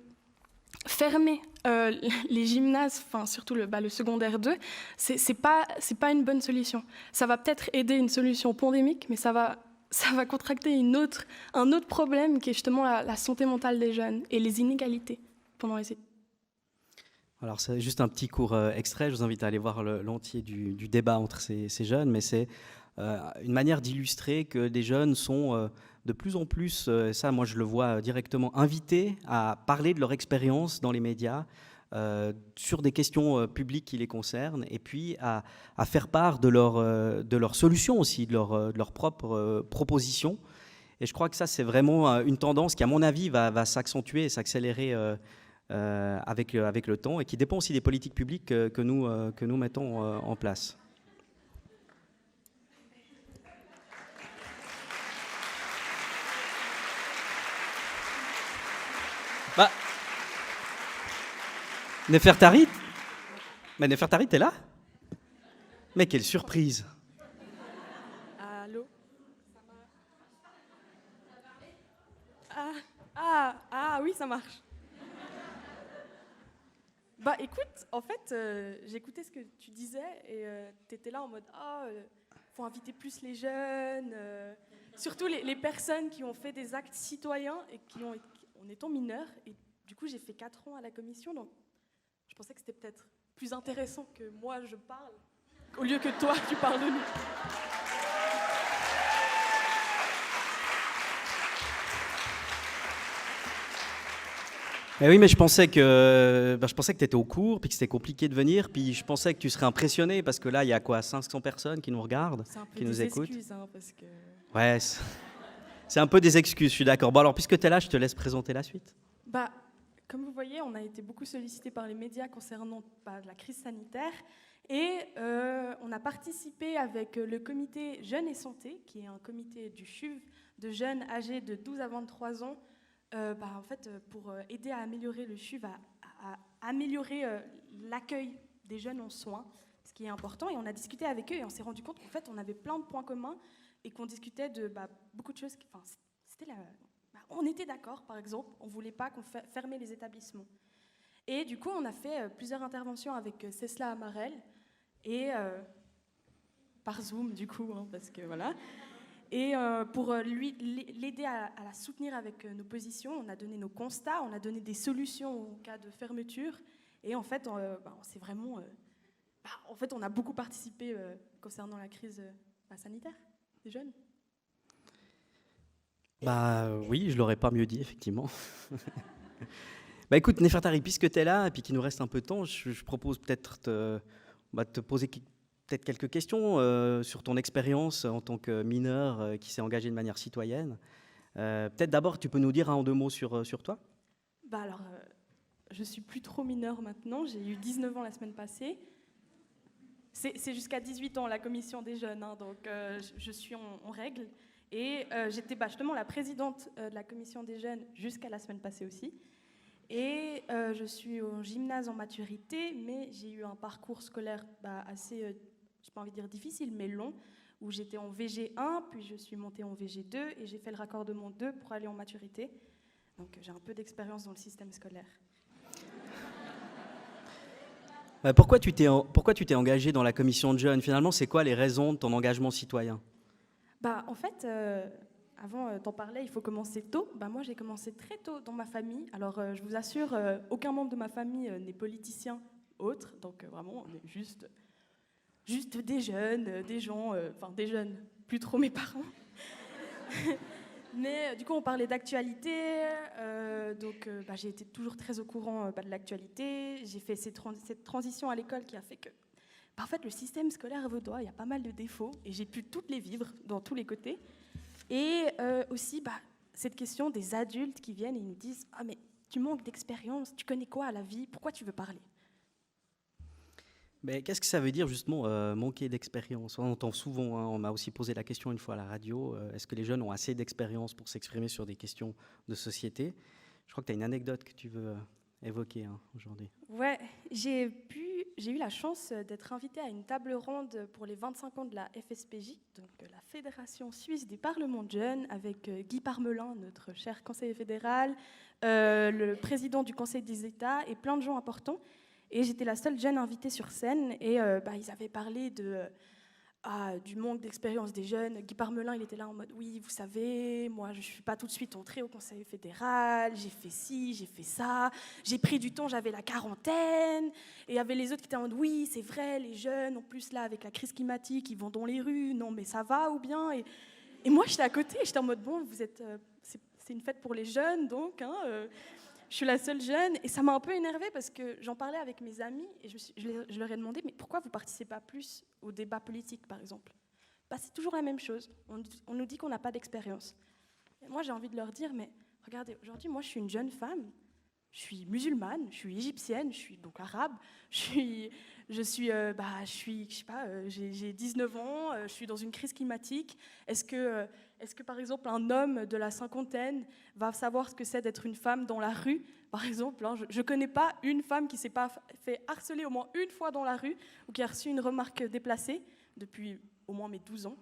Speaker 3: fermer les gymnases, enfin surtout le secondaire 2, c'est pas une bonne solution. Ça va peut-être aider une solution pandémique, mais ça va contracter un autre problème qui est justement la santé mentale des jeunes et les inégalités pendant les études.
Speaker 1: Alors c'est juste un petit court extrait, je vous invite à aller voir l'entier du débat entre ces jeunes, mais c'est une manière d'illustrer que des jeunes sont de plus en plus, ça moi je le vois directement, invités à parler de leur expérience dans les médias, sur des questions publiques qui les concernent, et puis à faire part de leurs solutions aussi, de leurs propres propositions. Et je crois que ça, c'est vraiment une tendance qui, à mon avis, va s'accentuer et s'accélérer avec le temps, et qui dépend aussi des politiques publiques que nous mettons en place. Bah, Nefertari, mais Nefertari, t'es là? Mais quelle surprise!
Speaker 3: Allô? Oui, ça marche. Bah écoute, en fait, j'écoutais ce que tu disais et t'étais là en mode faut inviter plus les jeunes, surtout les personnes qui ont fait des actes citoyens et en étant mineurs. Et du coup, j'ai fait 4 ans à la commission, donc je pensais que c'était peut-être plus intéressant que moi je parle, au lieu que toi tu parles de nous.
Speaker 1: Mais oui, mais je pensais que tu étais au cours, puis que c'était compliqué de venir, puis je pensais que tu serais impressionné, parce que là, il y a quoi, 500 personnes qui nous regardent, qui nous écoutent.
Speaker 3: C'est un peu des excuses, parce que...
Speaker 1: Ouais, c'est un peu des excuses, je suis d'accord. Bon, alors, puisque tu es là, je te laisse présenter la suite.
Speaker 3: Bah, comme vous voyez, on a été beaucoup sollicité par les médias concernant la crise sanitaire, et on a participé avec le comité Jeunes et Santé, qui est un comité du CHUV de jeunes âgés de 12 à 23 ans, en fait, pour aider à améliorer le CHUV, à améliorer l'accueil des jeunes en soins, ce qui est important. Et on a discuté avec eux et on s'est rendu compte qu'en fait, on avait plein de points communs et qu'on discutait de beaucoup de choses. On était d'accord, par exemple, on ne voulait pas qu'on ferme les établissements. Et du coup, on a fait plusieurs interventions avec Cécile Amarel et par Zoom, du coup, parce que voilà. Et pour l'aider à la soutenir avec nos positions, on a donné nos constats, on a donné des solutions en cas de fermeture. Et en fait, c'est vraiment... en fait, on a beaucoup participé concernant la crise sanitaire des jeunes.
Speaker 1: Oui, je ne l'aurais pas mieux dit, effectivement. Écoute, Nefertari, puisque tu es là et puis qu'il nous reste un peu de temps, je propose peut-être de te poser peut-être quelques questions sur ton expérience en tant que mineur qui s'est engagé de manière citoyenne. Peut-être d'abord, tu peux nous dire un ou deux mots sur toi?
Speaker 3: Je suis plus trop mineure maintenant, j'ai eu 19 ans la semaine passée. C'est jusqu'à 18 ans la commission des jeunes, donc je suis en règle. Et j'étais justement la présidente de la commission des jeunes jusqu'à la semaine passée aussi. Et je suis au gymnase en maturité, mais j'ai eu un parcours scolaire assez, j'ai pas envie de dire difficile, mais long, où j'étais en VG1, puis je suis montée en VG2, et j'ai fait le raccordement 2 pour aller en maturité. Donc j'ai un peu d'expérience dans le système scolaire.
Speaker 1: Pourquoi tu t'es engagé dans la commission de jeunes? Finalement, c'est quoi les raisons de ton engagement citoyen?
Speaker 3: En fait, avant d'en parler, il faut commencer tôt. Moi, j'ai commencé très tôt dans ma famille. Alors, je vous assure, aucun membre de ma famille n'est politicien autre. Donc, vraiment, on est juste des jeunes, des gens, des jeunes, plus trop mes parents. Mais du coup, on parlait d'actualité. J'ai été toujours très au courant de l'actualité. J'ai fait cette transition à l'école qui a fait que en fait, le système scolaire vaudois, il y a pas mal de défauts et j'ai pu toutes les vivre dans tous les côtés. Et aussi, cette question des adultes qui viennent et nous disent « Ah, mais tu manques d'expérience, tu connais quoi à la vie, pourquoi tu veux parler ?»
Speaker 1: Mais qu'est-ce que ça veut dire justement manquer d'expérience? On entend souvent, on m'a aussi posé la question une fois à la radio, est-ce que les jeunes ont assez d'expérience pour s'exprimer sur des questions de société? Je crois que tu as une anecdote que tu veux évoquer aujourd'hui.
Speaker 3: Ouais, j'ai eu la chance d'être invitée à une table ronde pour les 25 ans de la FSPJ, donc la Fédération Suisse des Parlements de Jeunes, avec Guy Parmelin, notre cher conseiller fédéral, le président du Conseil des États et plein de gens importants. Et j'étais la seule jeune invitée sur scène et ils avaient parlé du manque d'expérience des jeunes. Guy Parmelin, il était là en mode « Oui, vous savez, moi, je ne suis pas tout de suite entrée au Conseil fédéral, j'ai fait ci, j'ai fait ça, j'ai pris du temps, j'avais la quarantaine. » Et il y avait les autres qui étaient en mode « Oui, c'est vrai, les jeunes, en plus, là, avec la crise climatique, ils vont dans les rues, non, mais ça va ou bien ?» Et moi, j'étais à côté, j'étais en mode « Bon, vous êtes, c'est une fête pour les jeunes, donc, je suis la seule jeune. » Et ça m'a un peu énervée parce que j'en parlais avec mes amis et je leur ai demandé « Mais pourquoi vous ne participez pas plus au débat politique, par exemple ?» C'est toujours la même chose. On nous dit qu'on n'a pas d'expérience. Et moi, j'ai envie de leur dire « Mais regardez, aujourd'hui, moi, je suis une jeune femme. Je suis musulmane, je suis égyptienne, je suis donc arabe. Je sais pas, j'ai 19 ans, je suis dans une crise climatique. Est-ce que, par exemple, un homme de la cinquantaine va savoir ce que c'est d'être une femme dans la rue? Par exemple, je ne connais pas une femme qui ne s'est pas fait harceler au moins une fois dans la rue ou qui a reçu une remarque déplacée depuis au moins mes 12 ans.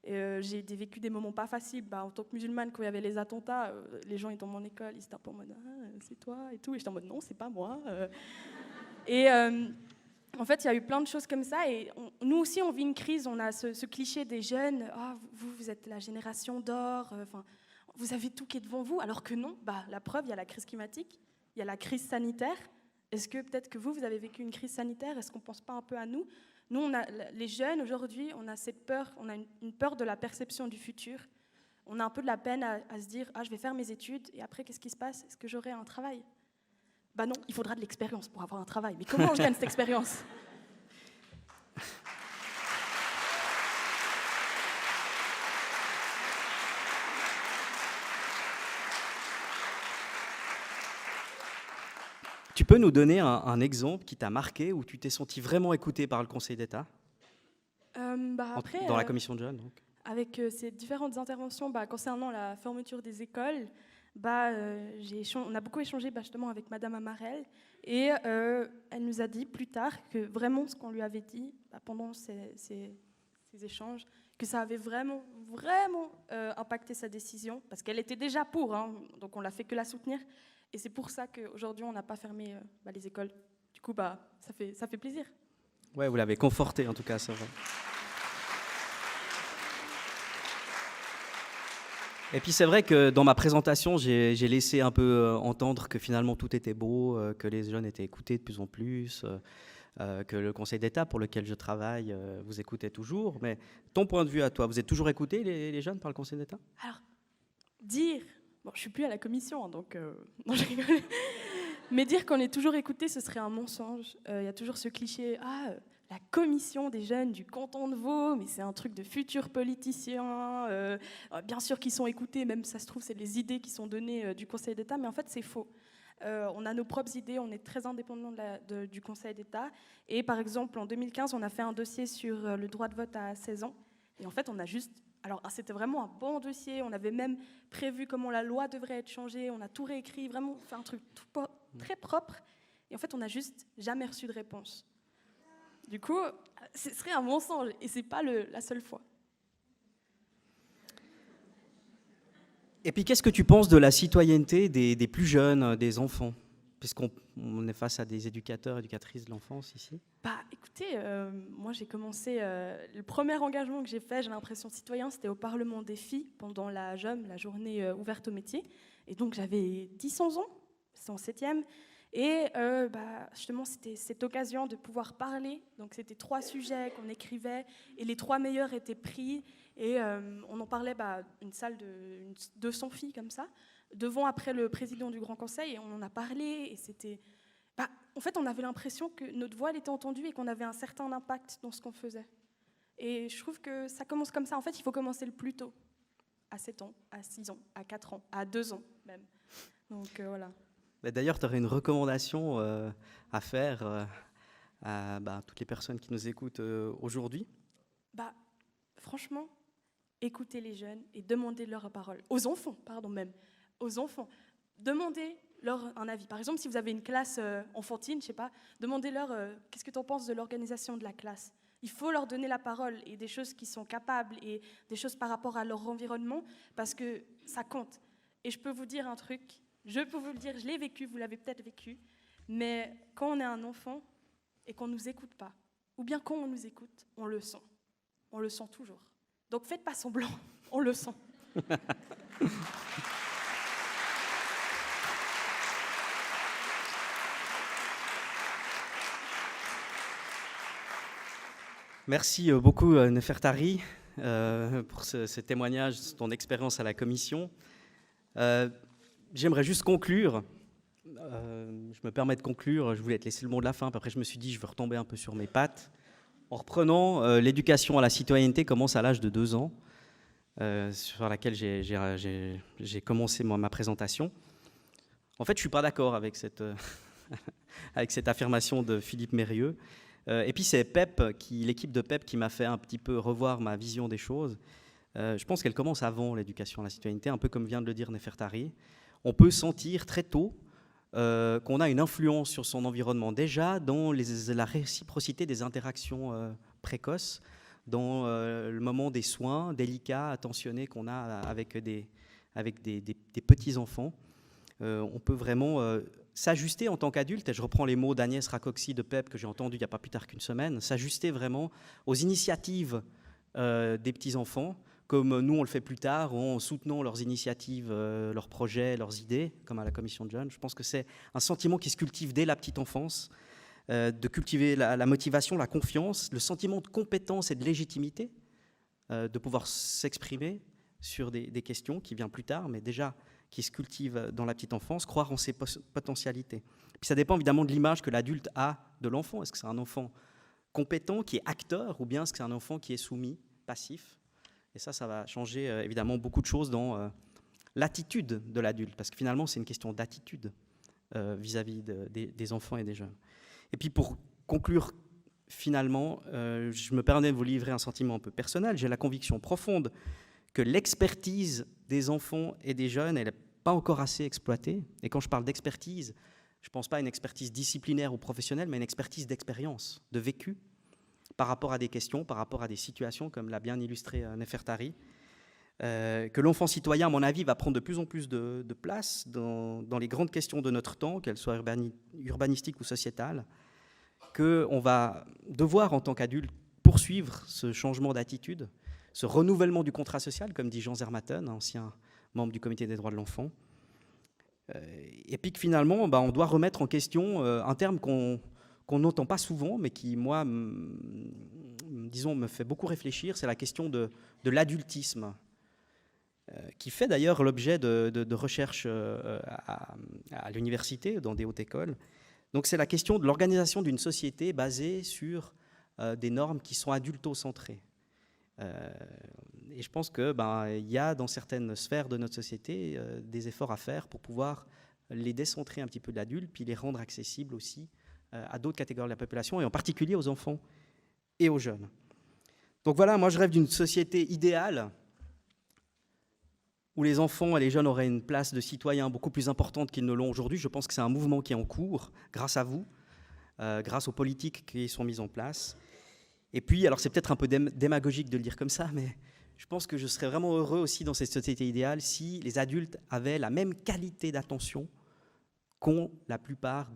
Speaker 3: J'ai vécu des moments pas faciles. En tant que musulmane, quand il y avait les attentats, les gens étaient dans mon école, ils étaient un peu en mode « Ah, c'est toi » et tout. Et j'étais en mode « Non, c'est pas moi. » En fait, il y a eu plein de choses comme ça. Et nous aussi, on vit une crise. On a ce cliché des jeunes. « Ah, vous êtes la génération d'or. Vous avez tout qui est devant vous. » Alors que non. La preuve, il y a la crise climatique. Il y a la crise sanitaire. Est-ce que peut-être que vous avez vécu une crise sanitaire? Est-ce qu'on ne pense pas un peu à nous? Nous, les jeunes, aujourd'hui, on a cette peur, on a une peur de la perception du futur. On a un peu de la peine à se dire « Ah, je vais faire mes études, et après, qu'est-ce qui se passe? Est-ce que j'aurai un travail ?» Non, il faudra de l'expérience pour avoir un travail. Mais comment je gagne cette expérience?
Speaker 1: Tu peux nous donner un exemple qui t'a marqué, où tu t'es senti vraiment écouté par le Conseil d'État? Dans la commission de jeunes, donc.
Speaker 3: Avec ces différentes interventions concernant la fermeture des écoles, on a beaucoup échangé justement avec Madame Amarel et elle nous a dit plus tard que vraiment ce qu'on lui avait dit pendant ces échanges, que ça avait vraiment impacté sa décision, parce qu'elle était déjà pour, donc on l'a fait que la soutenir, et c'est pour ça qu'aujourd'hui on n'a pas fermé les écoles. Du coup, ça fait plaisir.
Speaker 1: Ouais, vous l'avez conforté en tout cas, c'est vrai. Et puis c'est vrai que dans ma présentation, j'ai laissé un peu entendre que finalement tout était beau, que les jeunes étaient écoutés de plus en plus, que le Conseil d'État pour lequel je travaille vous écoutait toujours. Mais ton point de vue à toi, vous êtes toujours écoutés les jeunes par le Conseil d'État?
Speaker 3: Alors, je ne suis plus à la commission, donc non, je rigole. Mais dire qu'on est toujours écouté, ce serait un mensonge. Il y a toujours ce cliché, la commission des jeunes du canton de Vaud, mais c'est un truc de futurs politiciens. Bien sûr qu'ils sont écoutés, même ça se trouve, c'est les idées qui sont données du Conseil d'État, mais en fait, c'est faux. On a nos propres idées, on est très indépendant du Conseil d'État. Et par exemple, en 2015, on a fait un dossier sur le droit de vote à 16 ans. Et en fait, on a juste... Alors, c'était vraiment un bon dossier. On avait même prévu comment la loi devrait être changée. On a tout réécrit, vraiment fait un truc très propre. Et en fait, on n'a juste jamais reçu de réponse. Du coup, ce serait un mensonge. Et ce n'est pas la seule fois.
Speaker 1: Et puis, qu'est-ce que tu penses de la citoyenneté des plus jeunes, des enfants, puisqu'on est face à des éducateurs, éducatrices de l'enfance ici?
Speaker 3: Bah, écoutez, moi j'ai commencé, le premier engagement que j'ai fait, j'ai l'impression citoyen, c'était au Parlement des filles pendant la JOM, la journée ouverte aux métiers. Et donc j'avais 10-11 ans, c'était en 7e. Et justement, c'était cette occasion de pouvoir parler. Donc c'était 3 sujets qu'on écrivait et les 3 meilleurs étaient pris. Et on en parlait, une salle de 200 filles comme ça, devant après le président du Grand Conseil. Et on en a parlé et c'était... en fait, on avait l'impression que notre voix elle était entendue et qu'on avait un certain impact dans ce qu'on faisait. Et je trouve que ça commence comme ça. En fait, il faut commencer le plus tôt, à 7 ans, à 6 ans, à 4 ans, à 2 ans même. Donc voilà.
Speaker 1: D'ailleurs, tu aurais une recommandation à faire à toutes les personnes qui nous écoutent aujourd'hui?
Speaker 3: Franchement, écoutez les jeunes et demandez leur parole. Aux enfants, pardon même. Aux enfants. Demandez-leur un avis. Par exemple, si vous avez une classe enfantine, je sais pas, demandez-leur qu'est-ce que tu en penses de l'organisation de la classe. Il faut leur donner la parole et des choses qui sont capables et des choses par rapport à leur environnement parce que ça compte. Et je peux vous dire un truc, je peux vous le dire, je l'ai vécu, vous l'avez peut-être vécu, mais quand on est un enfant et qu'on ne nous écoute pas, ou bien quand on nous écoute, on le sent. On le sent toujours. Donc faites pas semblant, on le sent.
Speaker 1: Merci beaucoup Nefertari pour ce témoignage, ton expérience à la commission. J'aimerais juste conclure. Je me permets de conclure. Je voulais te laisser le mot de la fin. Puis après, je me suis dit, je veux retomber un peu sur mes pattes. En reprenant, l'éducation à la citoyenneté commence à l'âge de 2 ans, sur laquelle j'ai commencé ma présentation. En fait, je ne suis pas d'accord avec cette affirmation de Philippe Mérieux. Et puis, c'est l'équipe de PEP qui m'a fait un petit peu revoir ma vision des choses. Je pense qu'elle commence avant l'éducation à la citoyenneté, un peu comme vient de le dire Nefertari. On peut sentir très tôt qu'on a une influence sur son environnement déjà dans la réciprocité des interactions précoces, dans le moment des soins délicats, attentionnés qu'on a avec des petits-enfants. On peut vraiment s'ajuster en tant qu'adulte, et je reprends les mots d'Agnès Racoxy de PEP que j'ai entendu il n'y a pas plus tard qu'une semaine, s'ajuster vraiment aux initiatives des petits-enfants, comme nous on le fait plus tard, en soutenant leurs initiatives, leurs projets, leurs idées, comme à la commission de jeunes. Je pense que c'est un sentiment qui se cultive dès la petite enfance, de cultiver la motivation, la confiance, le sentiment de compétence et de légitimité, de pouvoir s'exprimer sur des questions qui viennent plus tard, mais déjà qui se cultive dans la petite enfance, croire en ses potentialités. Puis ça dépend évidemment de l'image que l'adulte a de l'enfant. Est-ce que c'est un enfant compétent, qui est acteur, ou bien est-ce que c'est un enfant qui est soumis, passif? Et ça va changer évidemment beaucoup de choses dans l'attitude de l'adulte, parce que finalement, c'est une question d'attitude vis-à-vis des enfants et des jeunes. Et puis pour conclure, finalement, je me permets de vous livrer un sentiment un peu personnel. J'ai la conviction profonde que l'expertise des enfants et des jeunes, elle n'est pas encore assez exploitée. Et quand je parle d'expertise, je ne pense pas à une expertise disciplinaire ou professionnelle, mais une expertise d'expérience, de vécu, par rapport à des questions, par rapport à des situations, comme l'a bien illustré Nefertari, que l'enfant citoyen, à mon avis, va prendre de plus en plus de place dans les grandes questions de notre temps, qu'elles soient urbanistiques ou sociétales, qu'on va devoir, en tant qu'adulte, poursuivre ce changement d'attitude, ce renouvellement du contrat social, comme dit Jean Zermatten, ancien membre du comité des droits de l'enfant. Et puis que finalement, on doit remettre en question un terme qu'on n'entend pas souvent, mais qui, moi, disons, me fait beaucoup réfléchir, c'est la question de l'adultisme, qui fait d'ailleurs l'objet de recherches à l'université, dans des hautes écoles. Donc c'est la question de l'organisation d'une société basée sur des normes qui sont adulto-centrées. Et je pense qu'il y a dans certaines sphères de notre société des efforts à faire pour pouvoir les décentrer un petit peu de l'adulte, puis les rendre accessibles aussi à d'autres catégories de la population, et en particulier aux enfants et aux jeunes. Donc voilà, moi je rêve d'une société idéale où les enfants et les jeunes auraient une place de citoyens beaucoup plus importante qu'ils ne l'ont aujourd'hui. Je pense que c'est un mouvement qui est en cours, grâce à vous, grâce aux politiques qui sont mises en place. Et puis, alors c'est peut-être un peu démagogique de le dire comme ça, mais Je pense que je serais vraiment heureux aussi dans cette société idéale si les adultes avaient la même qualité d'attention qu'ont la plupart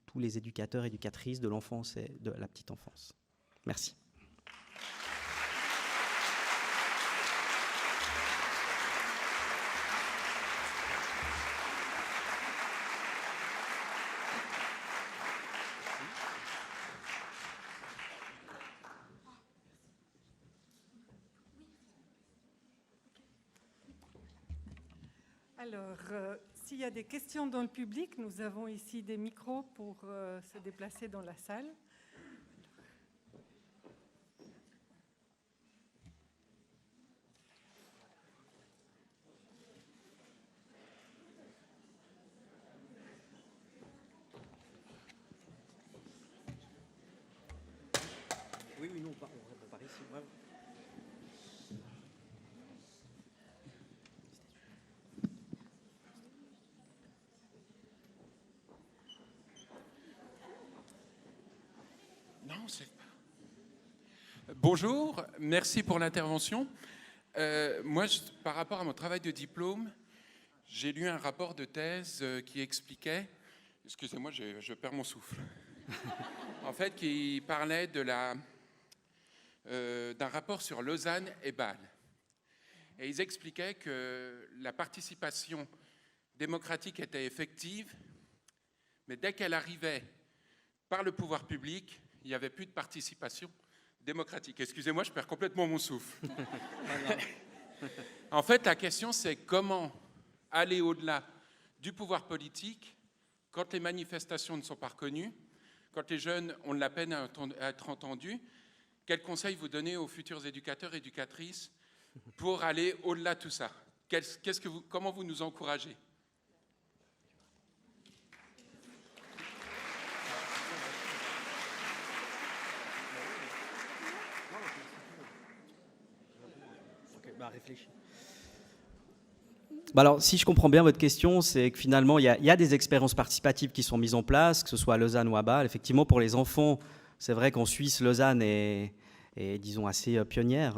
Speaker 1: tous les éducateurs et éducatrices de l'enfance et de la petite enfance. Merci.
Speaker 4: Alors, s'il y a des questions dans le public, nous avons ici des micros pour se déplacer dans la salle.
Speaker 1: Oui, non, on répond par ici. Ouais.
Speaker 5: Non, c'est pas. Bonjour, merci pour l'intervention. Moi, par rapport à mon travail de diplôme, j'ai lu un rapport de thèse qui expliquait, excusez-moi, je perds mon souffle, en fait, qui parlait d'un rapport sur Lausanne et Bâle. Et ils expliquaient que la participation démocratique était effective, mais dès qu'elle arrivait par le pouvoir public, il n'y avait plus de participation démocratique. Excusez-moi, je perds complètement mon souffle. En fait, la question, c'est comment aller au-delà du pouvoir politique quand les manifestations ne sont pas reconnues, quand les jeunes ont de la peine à être entendus. Quels conseils vous donnez aux futurs éducateurs et éducatrices pour aller au-delà de tout ça? Comment vous nous encouragez?
Speaker 1: Réfléchis. Alors, si je comprends bien votre question, c'est que finalement, il y a des expériences participatives qui sont mises en place, que ce soit à Lausanne ou à Bâle. Effectivement, pour les enfants, c'est vrai qu'en Suisse, Lausanne est disons, assez pionnière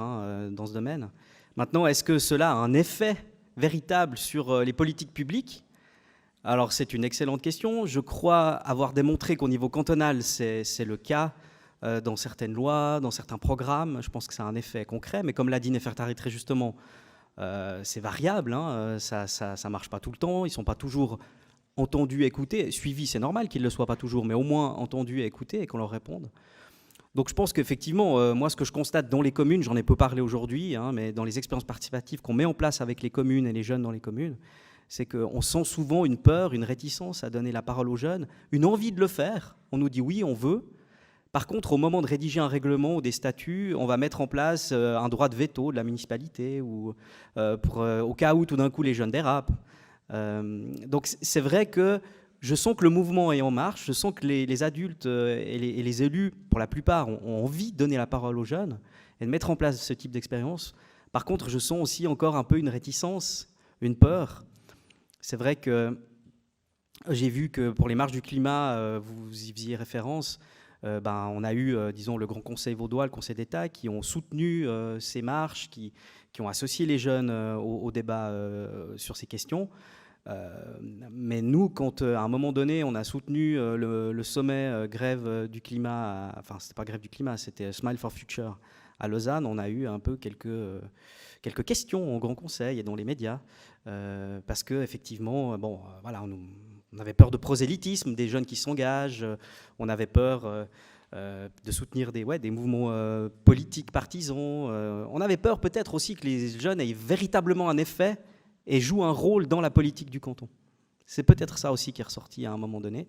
Speaker 1: dans ce domaine. Maintenant, est-ce que cela a un effet véritable sur les politiques publiques? Alors, c'est une excellente question. Je crois avoir démontré qu'au niveau cantonal, c'est le cas. Dans certaines lois, dans certains programmes, je pense que ça a un effet concret, mais comme l'a dit Nefertari très justement, c'est variable, ça ne marche pas tout le temps, ils ne sont pas toujours entendus, écoutés, suivis, c'est normal qu'ils ne le soient pas toujours, mais au moins entendus et écoutés et qu'on leur réponde. Donc je pense qu'effectivement, moi ce que je constate dans les communes, j'en ai peu parlé aujourd'hui, mais dans les expériences participatives qu'on met en place avec les communes et les jeunes dans les communes, c'est qu'on sent souvent une peur, une réticence à donner la parole aux jeunes, une envie de le faire, on nous dit oui, on veut. Par contre, au moment de rédiger un règlement ou des statuts, on va mettre en place un droit de veto de la municipalité ou au cas où tout d'un coup les jeunes dérapent. Donc c'est vrai que je sens que le mouvement est en marche, je sens que les adultes et les élus, pour la plupart, ont envie de donner la parole aux jeunes et de mettre en place ce type d'expérience. Par contre, je sens aussi encore un peu une réticence, une peur. C'est vrai que j'ai vu que pour les marches du climat, vous y faisiez référence. On a eu, disons, le Grand Conseil vaudois, le Conseil d'État, qui ont soutenu ces marches, qui ont associé les jeunes au débat sur ces questions. Mais nous, quand à un moment donné, on a soutenu le sommet grève du climat, enfin, c'était pas grève du climat, c'était Smile for Future à Lausanne, on a eu un peu quelques questions au Grand Conseil et dans les médias, parce qu'effectivement, voilà, on avait peur de prosélytisme, des jeunes qui s'engagent, on avait peur de soutenir des mouvements politiques partisans, on avait peur peut-être aussi que les jeunes aient véritablement un effet et jouent un rôle dans la politique du canton. C'est peut-être ça aussi qui est ressorti à un moment donné.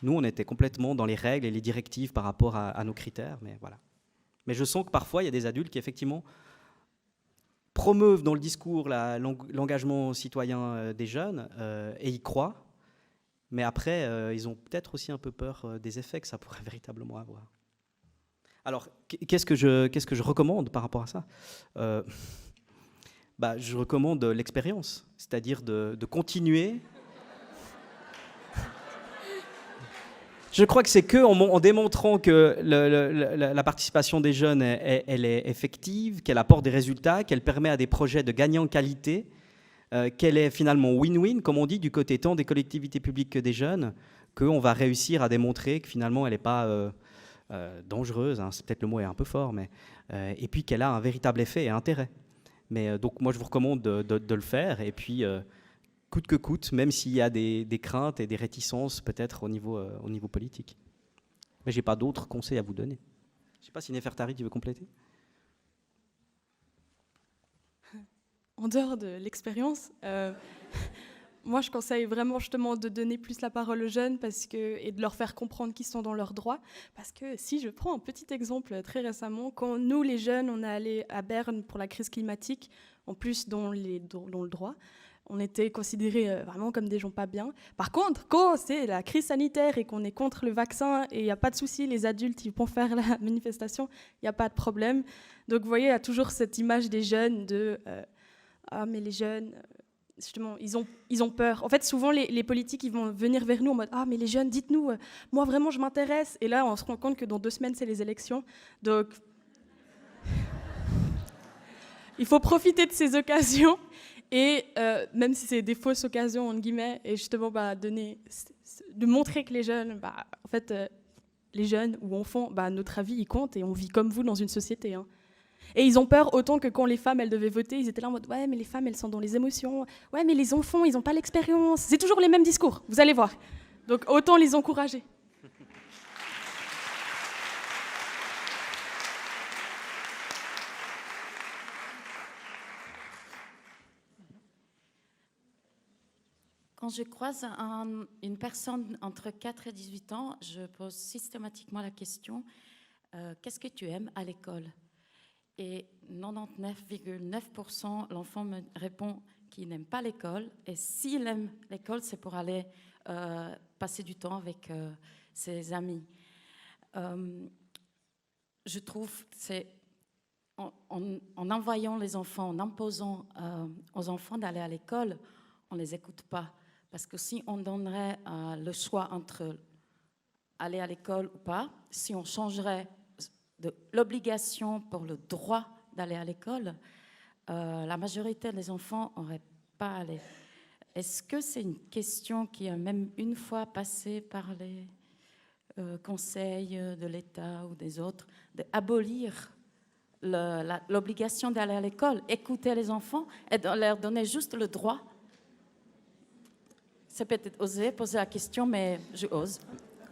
Speaker 1: Nous, on était complètement dans les règles et les directives par rapport à nos critères, mais voilà. Mais je sens que parfois, il y a des adultes qui, effectivement, promeuvent dans le discours l'engagement citoyen des jeunes et y croient. Mais après, ils ont peut-être aussi un peu peur des effets que ça pourrait véritablement avoir. Alors, qu'est-ce que je recommande par rapport à ça ? Je recommande l'expérience, c'est-à-dire de continuer. Je crois que c'est en démontrant que la participation des jeunes, elle est effective, qu'elle apporte des résultats, qu'elle permet à des projets de gagner en qualité, qu'elle est finalement win-win, comme on dit, du côté tant des collectivités publiques que des jeunes, qu'on va réussir à démontrer que finalement elle n'est pas dangereuse, hein, c'est peut-être le mot est un peu fort, mais, et puis qu'elle a un véritable effet et intérêt. Mais donc moi je vous recommande de le faire, et puis coûte que coûte, même s'il y a des craintes et des réticences peut-être au niveau politique. Mais je n'ai pas d'autres conseils à vous donner. Je ne sais pas si Nefertari, tu veux compléter ?
Speaker 3: En dehors de l'expérience, moi je conseille vraiment justement de donner plus la parole aux jeunes et de leur faire comprendre qu'ils sont dans leurs droits. Parce que si je prends un petit exemple très récemment, quand nous les jeunes, on est allés à Berne pour la crise climatique, en plus dont le droit, on était considérés vraiment comme des gens pas bien. Par contre, quand c'est la crise sanitaire et qu'on est contre le vaccin et il n'y a pas de souci, les adultes ils vont faire la manifestation, il n'y a pas de problème. Donc vous voyez, il y a toujours cette image des jeunes de ah mais les jeunes, justement, ils ont peur. En fait, souvent les politiques ils vont venir vers nous en mode ah mais les jeunes, dites-nous, moi vraiment je m'intéresse. Et là on se rend compte que dans 2 semaines c'est les élections, donc il faut profiter de ces occasions. Et même si c'est des fausses occasions, entre guillemets, et justement de montrer que les jeunes, en fait, les jeunes ou enfants, notre avis, il compte et on vit comme vous dans une société. Hein. Et ils ont peur autant que quand les femmes, elles devaient voter, ils étaient là en mode « Ouais, mais les femmes, elles sont dans les émotions. Ouais, mais les enfants, ils n'ont pas l'expérience. » C'est toujours les mêmes discours, vous allez voir. Donc autant les encourager.
Speaker 6: Quand je croise une personne entre 4 et 18 ans, je pose systématiquement la question qu'est-ce que tu aimes à l'école? Et 99,9% l'enfant me répond qu'il n'aime pas l'école. Et s'il aime l'école, c'est pour aller passer du temps avec ses amis. Je trouve que c'est en envoyant les enfants, en imposant aux enfants d'aller à l'école, on ne les écoute pas. Parce que si on donnerait le choix entre aller à l'école ou pas, si on changerait de l'obligation pour le droit d'aller à l'école, la majorité des enfants n'auraient pas allé. Est-ce que c'est une question qui a même une fois passé par les conseils de l'État ou des autres, d'abolir l'obligation d'aller à l'école, écouter les enfants et leur donner juste le droit? C'est peut-être osé poser la question, mais je ose.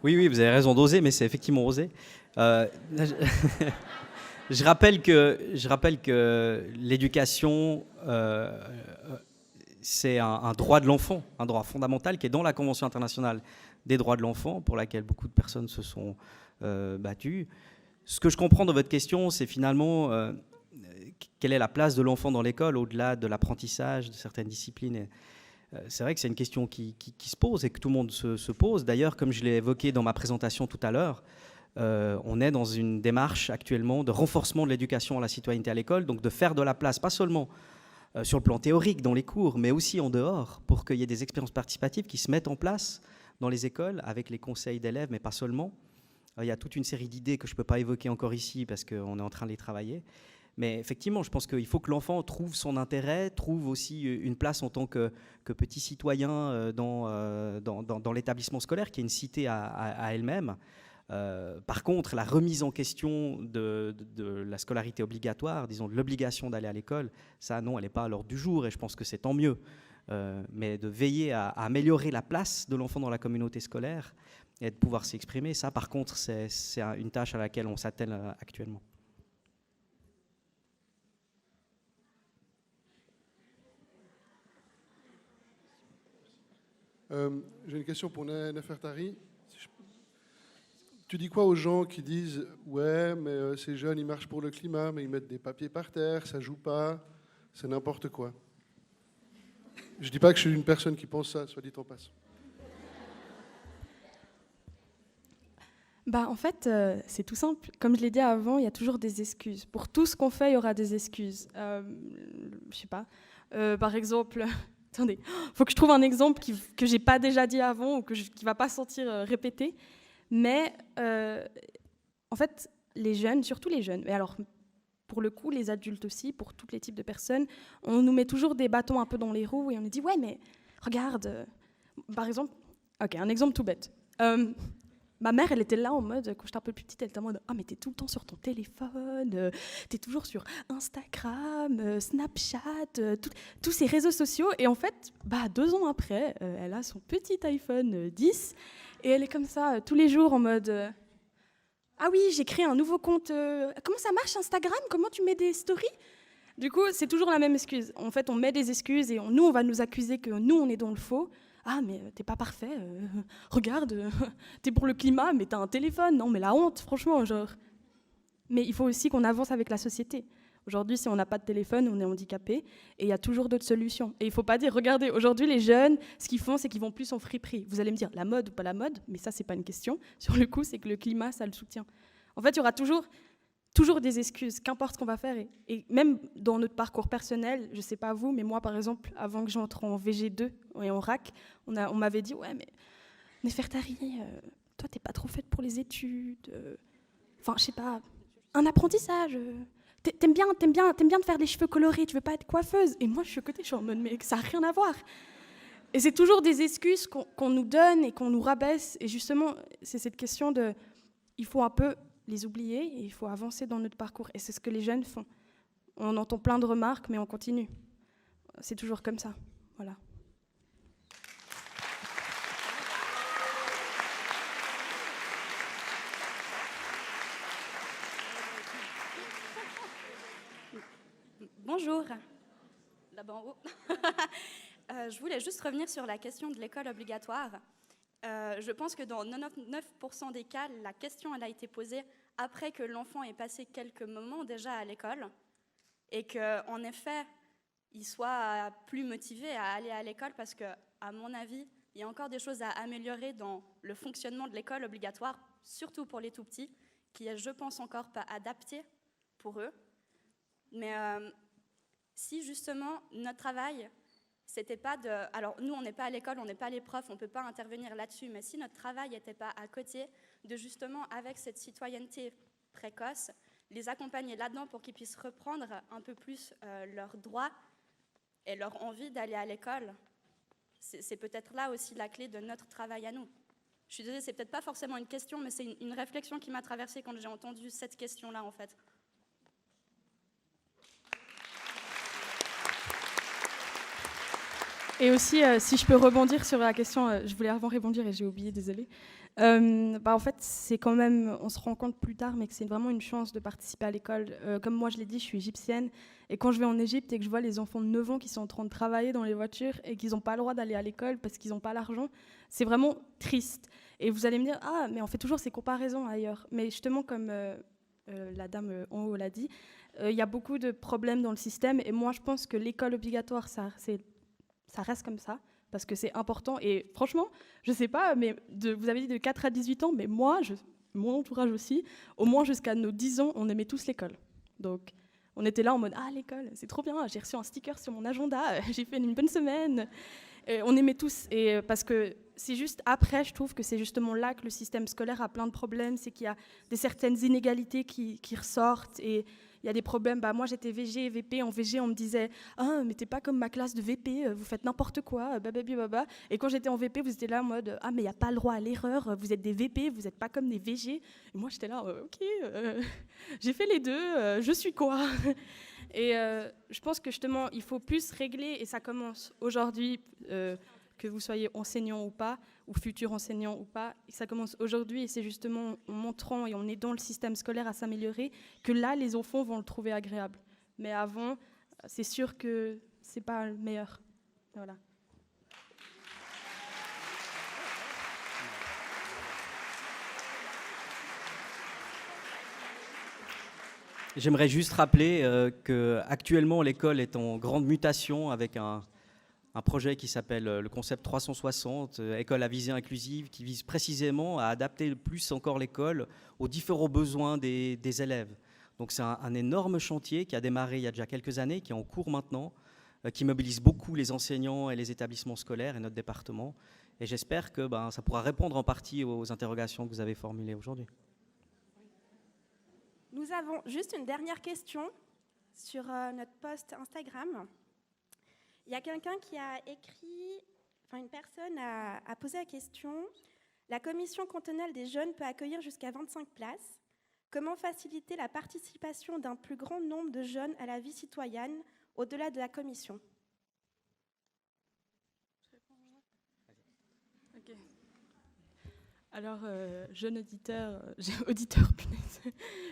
Speaker 1: Oui, vous avez raison d'oser, mais c'est effectivement osé. Je rappelle que l'éducation, c'est un droit de l'enfant, un droit fondamental qui est dans la Convention internationale des droits de l'enfant, pour laquelle beaucoup de personnes se sont battues. Ce que je comprends dans votre question, c'est finalement quelle est la place de l'enfant dans l'école, au-delà de l'apprentissage de certaines disciplines. C'est vrai que c'est une question qui se pose et que tout le monde se pose. D'ailleurs, comme je l'ai évoqué dans ma présentation tout à l'heure, on est dans une démarche actuellement de renforcement de l'éducation à la citoyenneté à l'école, donc de faire de la place, pas seulement sur le plan théorique dans les cours, mais aussi en dehors, pour qu'il y ait des expériences participatives qui se mettent en place dans les écoles avec les conseils d'élèves, mais pas seulement. Il y a toute une série d'idées que je ne peux pas évoquer encore ici parce qu'on est en train de les travailler. Mais effectivement, je pense qu'il faut que l'enfant trouve son intérêt, trouve aussi une place en tant que petit citoyen dans l'établissement scolaire, qui est une cité à elle-même. Par contre, la remise en question de la scolarité obligatoire, disons de l'obligation d'aller à l'école, ça non, elle n'est pas à l'ordre du jour et je pense que c'est tant mieux. Mais de veiller à améliorer la place de l'enfant dans la communauté scolaire et de pouvoir s'exprimer, ça par contre, c'est une tâche à laquelle on s'attelle actuellement.
Speaker 7: J'ai une question pour Nefertari. Tu dis quoi aux gens qui disent « Ouais, mais ces jeunes, ils marchent pour le climat, mais ils mettent des papiers par terre, ça joue pas, c'est n'importe quoi ». Je dis pas que je suis une personne qui pense ça, soit dit en passant.
Speaker 3: En fait, c'est tout simple. Comme je l'ai dit avant, il y a toujours des excuses. Pour tout ce qu'on fait, il y aura des excuses. Je sais pas. Par exemple... Attendez, il faut que je trouve un exemple que je n'ai pas déjà dit avant ou qui ne va pas sentir répété. Mais en fait, les jeunes, surtout les jeunes, mais alors pour le coup, les adultes aussi, pour tous les types de personnes, on nous met toujours des bâtons un peu dans les roues et on nous dit « Ouais, mais regarde, par exemple, ok, un exemple tout bête. Ma mère, elle était là en mode, quand j'étais un peu plus petite, elle était en mode « Ah, mais t'es tout le temps sur ton téléphone, t'es toujours sur Instagram, Snapchat, tous ces réseaux sociaux. » Et en fait, 2 ans après, elle a son petit iPhone 10 et elle est comme ça tous les jours en mode ah oui, j'ai créé un nouveau compte. Comment ça marche Instagram? Comment tu mets des stories? Du coup, c'est toujours la même excuse. En fait, on met des excuses et nous, on va nous accuser que nous, on est dans le faux. Ah, mais t'es pas parfait. Regarde, t'es pour le climat, mais t'as un téléphone. Non, mais la honte, franchement, genre. Mais il faut aussi qu'on avance avec la société. Aujourd'hui, si on n'a pas de téléphone, on est handicapé. Et il y a toujours d'autres solutions. Et il ne faut pas dire, regardez, aujourd'hui, les jeunes, ce qu'ils font, c'est qu'ils vont plus en friperie. Vous allez me dire, la mode ou pas la mode? Mais ça, ce n'est pas une question. Sur le coup, c'est que le climat, ça le soutient. En fait, il y aura toujours des excuses, qu'importe ce qu'on va faire. Et même dans notre parcours personnel, je ne sais pas vous, mais moi, par exemple, avant que j'entre en VG2 et en RAC, on m'avait dit, ouais, mais Nefertari, toi, tu n'es pas trop faite pour les études. Enfin, je ne sais pas, un apprentissage. T'aimes bien te faire des cheveux colorés, tu veux pas être coiffeuse. Et moi, je suis à côté, je suis en mode, mais ça n'a rien à voir. Et c'est toujours des excuses qu'on nous donne et qu'on nous rabaisse. Et justement, c'est cette question de, il faut un peu les oublier et il faut avancer dans notre parcours. Et c'est ce que les jeunes font. On entend plein de remarques, mais on continue. C'est toujours comme ça. Voilà.
Speaker 8: Bonjour, là-bas en haut. Je voulais juste revenir sur la question de l'école obligatoire. Je pense que dans 99% des cas, la question elle a été posée après que l'enfant ait passé quelques moments déjà à l'école et qu'en effet, il soit plus motivé à aller à l'école parce qu'à mon avis, il y a encore des choses à améliorer dans le fonctionnement de l'école obligatoire, surtout pour les tout-petits, qui est, je pense, encore pas adapté pour eux. Mais si justement notre travail, c'était pas de... Alors nous, on n'est pas à l'école, on n'est pas les profs, on ne peut pas intervenir là-dessus, mais si notre travail n'était pas à côté de justement, avec cette citoyenneté précoce, les accompagner là-dedans pour qu'ils puissent reprendre un peu plus leurs droits et leur envie d'aller à l'école, c'est peut-être là aussi la clé de notre travail à nous. Je suis désolée, c'est peut-être pas forcément une question, mais c'est une réflexion qui m'a traversée quand j'ai entendu cette question-là, en fait.
Speaker 3: Et aussi, si je peux rebondir sur la question, je voulais avant rebondir et j'ai oublié, désolée. En fait, c'est quand même, on se rend compte plus tard, mais que c'est vraiment une chance de participer à l'école. Comme moi, je l'ai dit, je suis égyptienne. Et quand je vais en Égypte et que je vois les enfants de 9 ans qui sont en train de travailler dans les voitures et qu'ils n'ont pas le droit d'aller à l'école parce qu'ils n'ont pas l'argent, c'est vraiment triste. Et vous allez me dire, ah, mais on fait toujours ces comparaisons ailleurs. Mais justement, comme la dame en haut l'a dit, il y a beaucoup de problèmes dans le système. Et moi, je pense que l'école obligatoire, ça reste comme ça, parce que c'est important. Et franchement, je ne sais pas, mais vous avez dit de 4 à 18 ans, mais moi, mon entourage aussi, au moins jusqu'à nos 10 ans, on aimait tous l'école. Donc, on était là en mode « Ah, l'école, c'est trop bien, j'ai reçu un sticker sur mon agenda, j'ai fait une bonne semaine. » On aimait tous. Et parce que c'est juste après, je trouve que c'est justement là que le système scolaire a plein de problèmes, c'est qu'il y a certaines inégalités qui ressortent et il y a des problèmes. Moi, j'étais VG et VP. En VG, on me disait « Ah, mais t'es pas comme ma classe de VP, vous faites n'importe quoi, bababa. » Et quand j'étais en VP, vous étiez là en mode « Ah, mais il n'y a pas le droit à l'erreur, vous êtes des VP, vous n'êtes pas comme des VG. » Et moi, j'étais là « Ok, j'ai fait les deux, je suis quoi ?» Et je pense que justement, il faut plus régler, et ça commence aujourd'hui, que vous soyez enseignant ou pas, ou futur enseignant ou pas, ça commence aujourd'hui, et c'est justement en montrant et en aidant le système scolaire à s'améliorer que là, les enfants vont le trouver agréable. Mais avant, c'est sûr que c'est pas le meilleur. Voilà.
Speaker 1: J'aimerais juste rappeler qu'actuellement, l'école est en grande mutation avec un projet qui s'appelle le concept 360, école à visée inclusive, qui vise précisément à adapter plus encore l'école aux différents besoins des élèves. Donc c'est un énorme chantier qui a démarré il y a déjà quelques années, qui est en cours maintenant, qui mobilise beaucoup les enseignants et les établissements scolaires et notre département. Et j'espère que ça pourra répondre en partie aux interrogations que vous avez formulées aujourd'hui.
Speaker 9: Nous avons juste une dernière question sur notre post Instagram. Il y a quelqu'un qui a écrit, une personne a posé la question. La commission cantonale des jeunes peut accueillir jusqu'à 25 places. Comment faciliter la participation d'un plus grand nombre de jeunes à la vie citoyenne au-delà de la commission ?
Speaker 3: Ok. Alors, jeune auditeur, punaise,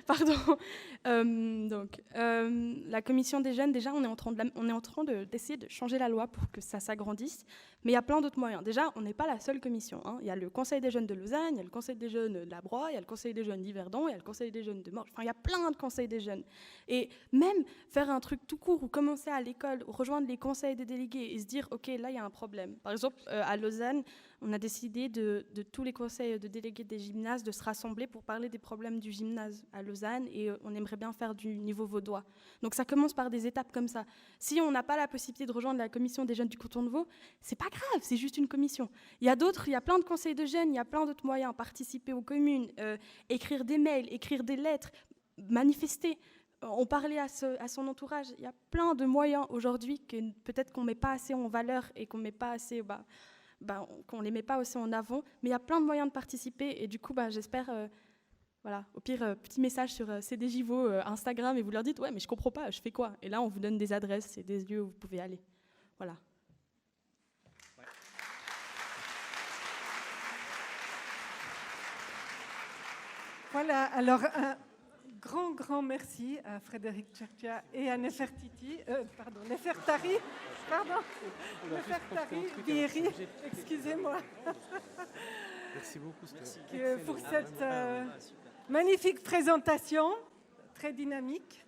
Speaker 3: pardon. La commission des jeunes, déjà, on est en train d'essayer de changer la loi pour que ça s'agrandisse, mais il y a plein d'autres moyens. Déjà, on n'est pas la seule commission. Il y a le Conseil des jeunes de Lausanne, il y a le Conseil des jeunes de la Broye, il y a le Conseil des jeunes d'Yverdon, il y a le Conseil des jeunes de Morges. Enfin, il y a plein de conseils des jeunes. Et même faire un truc tout court ou commencer à l'école, ou rejoindre les conseils des délégués et se dire, OK, là, il y a un problème. Par exemple, à Lausanne, on a décidé de tous les conseils de délégués des gymnases de se rassembler pour parler des problèmes du gymnase à Lausanne et on aimerait bien faire du niveau vaudois. Donc ça commence par des étapes comme ça. Si on n'a pas la possibilité de rejoindre la commission des jeunes du canton de Vaud, c'est pas grave, c'est juste une commission. Il y a plein de conseils de jeunes, il y a plein d'autres moyens, participer aux communes, écrire des mails, écrire des lettres, manifester. On parlait à son entourage. Il y a plein de moyens aujourd'hui que peut-être qu'on ne met pas assez en valeur et qu'on ne met pas assez... qu'on ne les met pas aussi en avant, mais il y a plein de moyens de participer et du coup, j'espère, au pire, petit message sur CDJVaux Instagram et vous leur dites, ouais, mais je comprends pas, je fais quoi ? Et là, on vous donne des adresses et des lieux où vous pouvez aller. Voilà.
Speaker 4: Voilà, alors un grand merci à Frédéric Tchertia et à Nefertari, Biheri, excusez-moi.
Speaker 1: Merci beaucoup.
Speaker 4: Pour cette magnifique présentation, très dynamique.